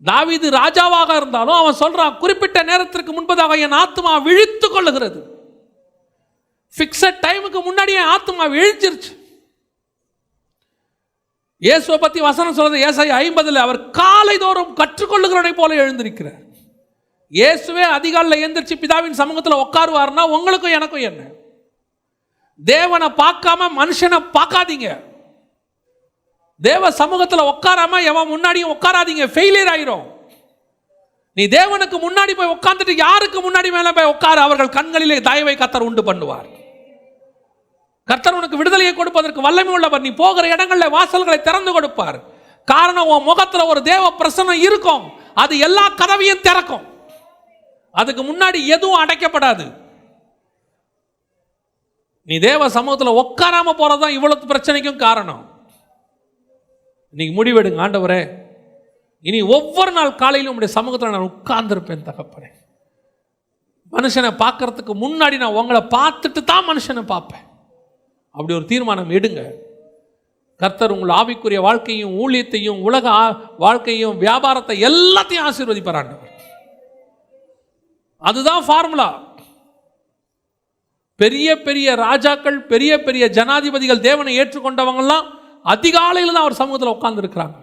தாவீது ராஜாவாக இருந்தாலும் அவன் சொல்றான், குறிப்பிட்ட நேரத்திற்கு முன்பதாக என் ஆத்மா விழித்து கொள்ளுகிறது. ஃபிக்ஸட் டைமுக்கு முன்னாடியே ஆத்மா விழிச்சிருச்சு. இயேசுவை பற்றி வசனம் சொல்றது ஏசாயா 50, அவர் காலை தோறும் கற்றுக்கொள்ளுகிறவனை போல எழுந்திருக்கிறார். இயேசுவே அதிகாலையில் எழுந்திரிச்சு பிதாவின் சமூகத்தில் உட்காருவார்னா உங்களுக்கும் எனக்கும் என்ன? தேவனை பார்க்காம மனுஷனை பார்க்காதீங்க. தேவ சமூகத்தில் உட்காராம எவன் முன்னாடியும் உட்காராதீங்க, ஃபெயிலியர் ஆயிரும். நீ தேவனுக்கு முன்னாடி போய் உட்கார்ந்துட்டு யாருக்கு முன்னாடி மேல போய் உட்காரு, அவர்கள் கண்களிலே தயவை கர்த்தர் உண்டு பண்ணுவார். கர்த்தர் உனக்கு விடுதலையை கொடுப்பதற்கு வல்லமை உள்ளவர். நீ போகிற இடங்களில் வாசல்களை திறந்து கொடுப்பார். காரணம், உன் முகத்துல ஒரு தேவ பிரசன்னம் இருக்கும். அது எல்லா கதவையும் திறக்கும். அதுக்கு முன்னாடி எதுவும் அடைக்கப்படாது. நீ தேவ சமூகத்தில் உட்காராம போறதுதான் இவ்வளவு பிரச்சனைக்கும் காரணம். இன்னைக்கு முடிவெடுங்க, ஆண்டவரே இனி ஒவ்வொரு நாள் காலையிலும் உங்களுடைய சமூகத்தில் நான் உட்கார்ந்துருப்பேன் தகப்பனே. மனுஷனை பார்க்கறதுக்கு முன்னாடி நான் உங்களை பார்த்துட்டு தான் மனுஷனை பார்ப்பேன். அப்படி ஒரு தீர்மானம் எடுங்க. கர்த்தர் உங்கள் ஆவிக்குரிய வாழ்க்கையும் ஊழியத்தையும் உலக வாழ்க்கையும் வியாபாரத்தை எல்லாத்தையும் ஆசீர்வதிப்பார் ஆண்டவர். அதுதான் ஃபார்முலா. பெரிய பெரிய ராஜாக்கள், பெரிய பெரிய ஜனாதிபதிகள், தேவனை ஏற்றுக்கொண்டவங்கெல்லாம் அதிகாலையில் தான் அவர் சமூகத்தில் உட்கார்ந்து இருக்கிறாங்க.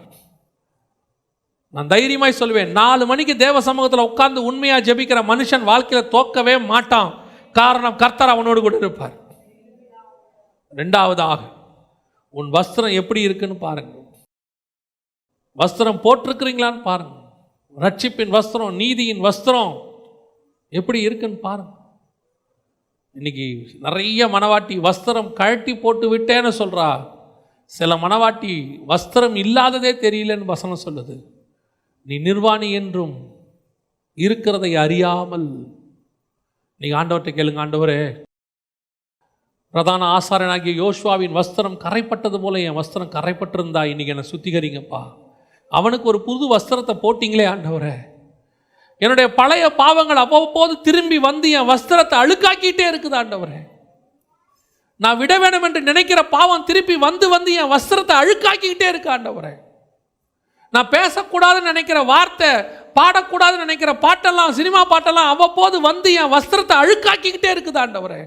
நான் தைரியமாய் சொல்வேன், 4 மணிக்கு தேவ சமூகத்தில் உட்கார்ந்து உண்மையா ஜெபிக்கிற மனுஷன் வாழ்க்கையில் தோக்கவே மாட்டான். காரணம், கர்த்தர் அவனோடு கூட இருப்பார். 2வது, உன் வஸ்திரம் எப்படி இருக்குன்னு பாருங்க. வஸ்திரம் போட்டிருக்கிறீங்களான்னு பாருங்க. ரட்சிப்பின் வஸ்திரம், நீதியின் வஸ்திரம் எப்படி இருக்குன்னு பாருங்க. இன்னைக்கு நிறைய மனவாட்டி வஸ்திரம் கழட்டி போட்டு விட்டேன்னு சொல்றா. சில மனவாட்டி வஸ்திரம் இல்லாததே தெரியலன்னு வசனம் சொல்லுது. நீ நிர்வாணி என்றும் இருக்கிறதை அறியாமல். நீங்க ஆண்டவர்கிட்ட கேளுங்க, ஆண்டவரே பிரதான ஆசாரியனாகிய யோசுவாவின் வஸ்திரம் கரைப்பட்டது போல என் வஸ்திரம் கரைப்பட்டிருந்தா இன்னைக்கு என்னை சுத்திகரிங்கப்பா. அவனுக்கு ஒரு புது வஸ்திரத்தை போட்டிங்களே ஆண்டவரே. என்னுடைய பழைய பாவங்கள் அவ்வப்போது திரும்பி வந்து என் வஸ்திரத்தை அழுக்காக்கிட்டே இருக்குது ஆண்டவரே. நான் விட வேண்டும் என்று நினைக்கிற பாவம் திருப்பி வந்து வந்து என் வஸ்திரத்தை அழுக்காக்கிக்கிட்டே இருக்கு ஆண்டவரே. நான் பேசக்கூடாதுன்னு நினைக்கிற வார்த்தை, பாடக்கூடாதுன்னு நினைக்கிற பாட்டெல்லாம், சினிமா பாட்டெல்லாம் அவ்வப்போது வந்து என் வஸ்திரத்தை அழுக்காக்கிக்கிட்டே இருக்குது ஆண்டவரே.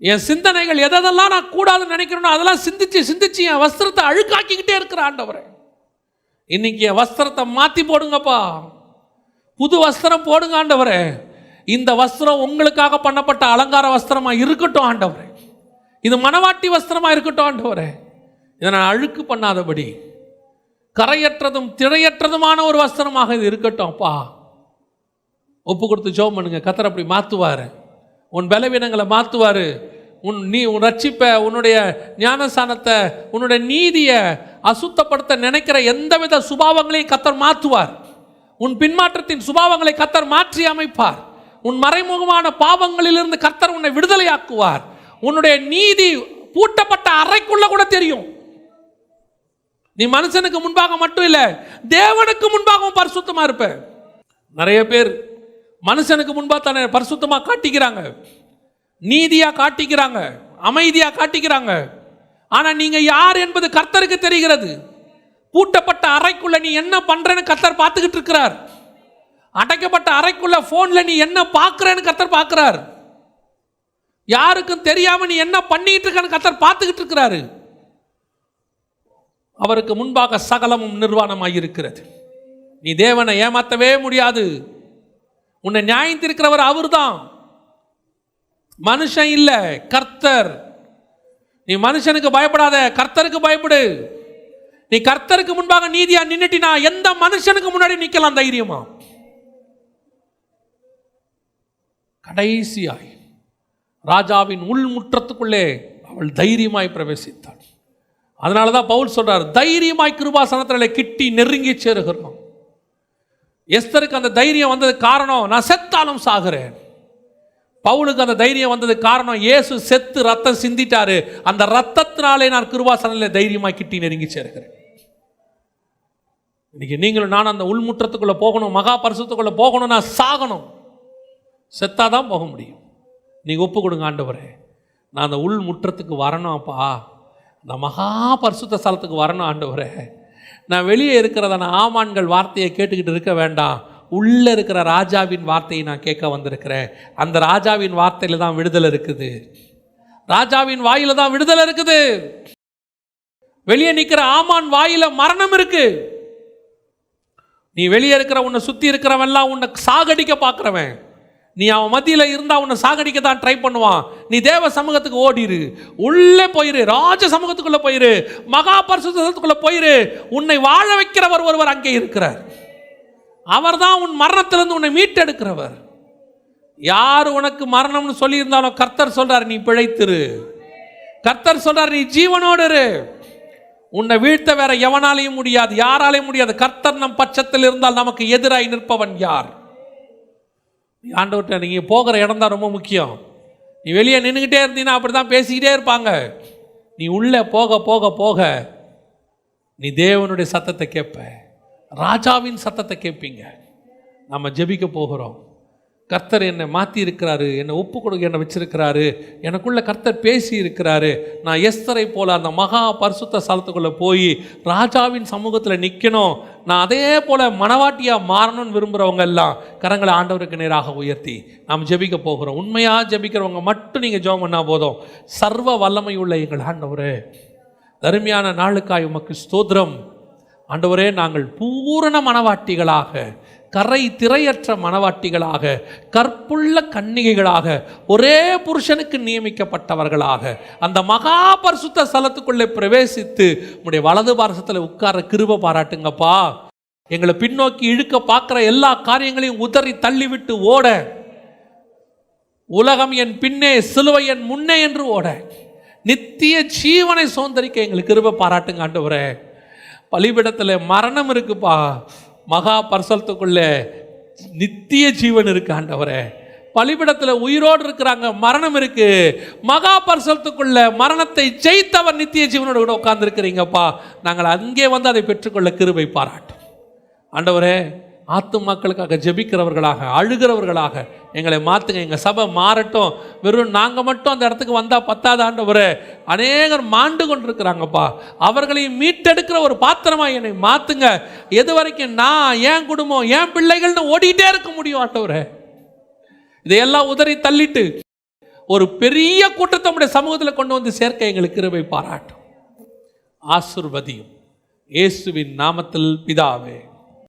என் சிந்தனைகள் எதெல்லாம் நான் கூடாதுன்னு நினைக்கிறேனோ அதெல்லாம் சிந்திச்சு சிந்திச்சு என் வஸ்திரத்தை அழுக்காக்கிக்கிட்டே இருக்கிற ஆண்டவரே. இன்னைக்கு என் வஸ்திரத்தை மாற்றி போடுங்கப்பா. புது வஸ்திரம் போடுங்க ஆண்டவரே. இந்த வஸ்திரம் உங்களுக்காக பண்ணப்பட்ட அலங்கார வஸ்திரமா இருக்கட்டும் ஆண்டவரே. இது மனவாட்டி வஸ்திரமா இருக்கட்டும் ஆண்டவரே. இதை நான் அழுக்கு பண்ணாதபடி கரையற்றதும் திரையற்றதுமான ஒரு வஸ்திரமாக இது இருக்கட்டும் அப்பா. ஒப்பு கொடுத்து ஜெபம் பண்ணுங்க. கர்த்தர் அப்படி மாற்றுவார். உன் பலவீனங்களை மாற்றுவார். உன் ரட்சிப்பை, உன்னுடைய ஞானஸ்தானத்தை, உன்னுடைய நீதியை அசுத்தப்படுத்த நினைக்கிற எந்தவித சுபாவங்களையும் கர்த்தர் மாற்றுவார். உன் பின்மாற்றத்தின் சுபாவங்களை கர்த்தர் மாற்றி அமைப்பார். உன் மறைமுகமான பாவங்களிலிருந்து கர்த்தர் உன்னை விடுதலையாக்குவார். உன்னுடைய நீதி பூட்டப்பட்ட அறைக்குள்ள கூட தெரியும். நீ மனுஷனுக்கு முன்பாக மட்டும் இல்லை, தேவனுக்கு முன்பாகவும் பரிசுத்தமா இருப்ப. நிறைய பேர் மனுஷனுக்கு முன்பாக தானே பரிசுத்தமா காட்டிக்கிறாங்க, நீதியா காட்டிக்கிறாங்க, அமைதியா காட்டிக்கிறாங்க. ஆனா நீங்க யார் என்பது கர்த்தருக்கு தெரிகிறது. பூட்டப்பட்ட அறைக்குள்ள நீ என்ன பண்றேன்னு கர்த்தர் பார்த்துக்கிட்டு இருக்கிறார். அடைக்கப்பட்ட அறைக்குள்ள போன்ல நீ என்ன பார்க்கிறேன்னு கர்த்தர் பார்க்கிறார். யாருக்கும் தெரியாம நீ என்ன பண்ணிட்டு இருக்கன்னு கர்த்தர் பார்த்துக்கிட்டு இருக்கிறாரு. அவருக்கு முன்பாக சகலமும் நிர்வாணமாய் இருக்கிறது. நீ தேவனை ஏமாற்றவே முடியாது. உன்னை நியாயம் தீர்க்கிறவர் அவர்தான், மனுஷன் இல்ல, கர்த்தர். நீ மனுஷனுக்கு பயப்படாத, கர்த்தருக்கு பயப்படு. நீ கர்த்தருக்கு முன்பாக நீதியா நின்னுட்டினா எந்த மனுஷனுக்கு முன்னாடி நிக்கலாம் தைரியமா. கடைசியாய் ராஜாவின் உள்முற்றத்துக்குள்ளே அவள் தைரியமாய் பிரவேசித்தாள். அதனாலதான் பவுல் சொல்றார், தைரியமாய் கிருபாசனத்திலே கிட்டி நெருங்கி சேருகிறோம். எஸ்தருக்கு அந்த தைரியம் வந்தது காரணம், நான் செத்தாலும் சாகிறேன். பவுலுக்கு அந்த தைரியம் வந்தது காரணம், இயேசு செத்து ரத்தம் சிந்திட்டாரு. அந்த ரத்தத்தினாலே நான் கிருபாசனத்திலே தைரியமாய் கிட்டி நெருங்கி சேருகிறேன். இன்னைக்கு நீங்களும் நான் அந்த உள்முற்றத்துக்குள்ள போகணும், மகா பரிசுத்துக்குள்ள போகணும். நான் சாகணும், செத்தாதான் போக முடியும். நீங்க ஒப்பு கொடுங்க, ஆண்டவரே நான் அந்த உள் முற்றத்துக்கு வரணும் அப்பா, அந்த மகா பரிசுத்த ஸ்தலத்துக்கு வரணும் ஆண்டவரே. நான் வெளியே இருக்கிறதான ஆமான்கள் வார்த்தையை கேட்டுக்கிட்டு இருக்க வேண்டாம். உள்ளே இருக்கிற ராஜாவின் வார்த்தையை நான் கேட்க வந்திருக்கிறேன். அந்த ராஜாவின் வார்த்தையில் தான் விடுதலை இருக்குது. ராஜாவின் வாயில தான் விடுதலை இருக்குது. வெளியே நிற்கிற ஆமான் வாயில மரணம் இருக்கு. நீ வெளியே இருக்கிற உன்னை சுற்றி இருக்கிறவன்லாம் உன்னை சாகடிக்க பார்க்குறவன். நீ அவன் மத்தியில் இருந்தால் உன்னை சாகடிக்க தான் ட்ரை பண்ணுவான். நீ தேவ சமூகத்துக்கு ஓடிரு, உள்ளே போயிரு, ராஜ சமூகத்துக்குள்ளே போயிரு, மகா பரிசுத்தத்துக்குள்ளே போயிரு. உன்னை வாழ வைக்கிறவர் ஒருவர் அங்கே இருக்கிறார். அவர் தான் உன் மரணத்திலிருந்து உன்னை மீட்டெடுக்கிறவர். யார் உனக்கு மரணம்னு சொல்லியிருந்தாலும் கர்த்தர் சொல்றார் நீ பிழைத்திரு. கர்த்தர் சொல்றார் நீ ஜீவனோடு இரு. உன்னை வீழ்த்த வேற எவனாலையும் முடியாது, யாராலையும் முடியாது. கர்த்தர் நம் பட்சத்தில் இருந்தால் நமக்கு எதிராய் நிற்பவன் யார்? ஆண்டவர்கிட்ட நீங்கள் போகிற இடம் தான் ரொம்ப முக்கியம். நீ வெளியே நின்றுக்கிட்டே இருந்தீங்கன்னா அப்படி தான் பேசிக்கிட்டே இருப்பாங்க. நீ உள்ளே போக போக போக நீ தேவனுடைய சத்தத்தை கேட்ப, ராஜாவின் சத்தத்தை கேட்பீங்க. நம்ம ஜெபிக்க போகிறோம். கர்த்தர் என்னை மாற்றி இருக்கிறாரு, என்னை ஒப்பு கொடுக்க என்னை வச்சிருக்கிறாரு, எனக்குள்ள கர்த்தர் பேசி இருக்கிறாரு. நான் எஸ்தரை போல் அந்த மகா பரிசுத்த ஸ்தலத்துக்குள்ளே போய் ராஜாவின் சமூகத்தில் நிற்கணும். நான் அதே போல் மனவாட்டியாக மாறணும்னு விரும்புகிறவங்க எல்லாம் கரங்களை ஆண்டவருக்கு நேராக உயர்த்தி நாம் ஜெபிக்க போகிறோம். உண்மையாக ஜெபிக்கிறவங்க மட்டும் நீங்கள் ஜெபம் பண்ணால் போதும். சர்வ வல்லமை உள்ள எங்கள் ஆண்டவரே, தருமையான நாளுக்காய் உமக்கு ஸ்தோத்திரம். ஆண்டவரே, நாங்கள் பூரண மனவாட்டிகளாக, கரை திரையற்ற மனவாட்டிகளாக, கற்புள்ள கன்னிகைகளாக, ஒரே புருஷனுக்கு நியமிக்கப்பட்டவர்களாக அந்த மகா பரிசுத்த ஸ்தலத்துக்குள்ளே பிரவேசித்து உம்முடைய வலது பாரசத்தில் உட்கார கிருபை பாராட்டுங்கப்பா. எங்களை பின்னோக்கி இழுக்க பார்க்குற எல்லா காரியங்களையும் உதறி தள்ளிவிட்டு ஓட, உலகம் என் பின்னே சிலுவை என் முன்னே என்று ஓட, நித்திய ஜீவனை சுதந்தரிக்க எங்களுக்கு கிருபை பாராட்டுங்க ஆண்டவரே. பலிபீடத்தில் மரணம் இருக்குப்பா, மகா பரிசுத்தத்துக்குள்ளே நித்திய ஜீவன் இருக்கு ஆண்டவரே. பலிபீடத்தில் உயிரோடு இருக்கிறாங்க, மரணம் இருக்கு. மகா பரிசுத்தத்துக்குள்ள மரணத்தை ஜெயித்தவர் நித்திய ஜீவனோடு கூட உட்கார்ந்து இருக்கிறீங்கப்பா. நாங்கள் அங்கே வந்து அதை பெற்றுக்கொள்ள கிருபை பாராட்டும் ஆண்டவரே. ஆத்துமாக்களுக்காக ஜெபிக்கிறவர்களாக, அழுகிறவர்களாக எங்களை மாற்றுங்க. எங்கள் சபை மாறட்டும். வெறும் நாங்கள் மட்டும் அந்த இடத்துக்கு வந்தால் பத்தாது ஆண்டவரே. அநேகர் மாண்டு கொண்டிருக்கிறாங்கப்பா. அவர்களையும் மீட்டெடுக்கிற ஒரு பாத்திரமாக என்னை மாற்றுங்க. எது வரைக்கும் நான், என் குடும்பம், என் பிள்ளைகள்னு ஓடிட்டே இருக்க முடியும் ஆண்டவரே? இதையெல்லாம் உதறி தள்ளிட்டு ஒரு பெரிய கூட்டத்தை நம்முடைய சமூகத்தில் கொண்டு வந்து சேர்க்க எங்களுக்கு கிருபை பாராட்டும். ஆசீர்வதியும் இயேசுவின் நாமத்தில் பிதாவே.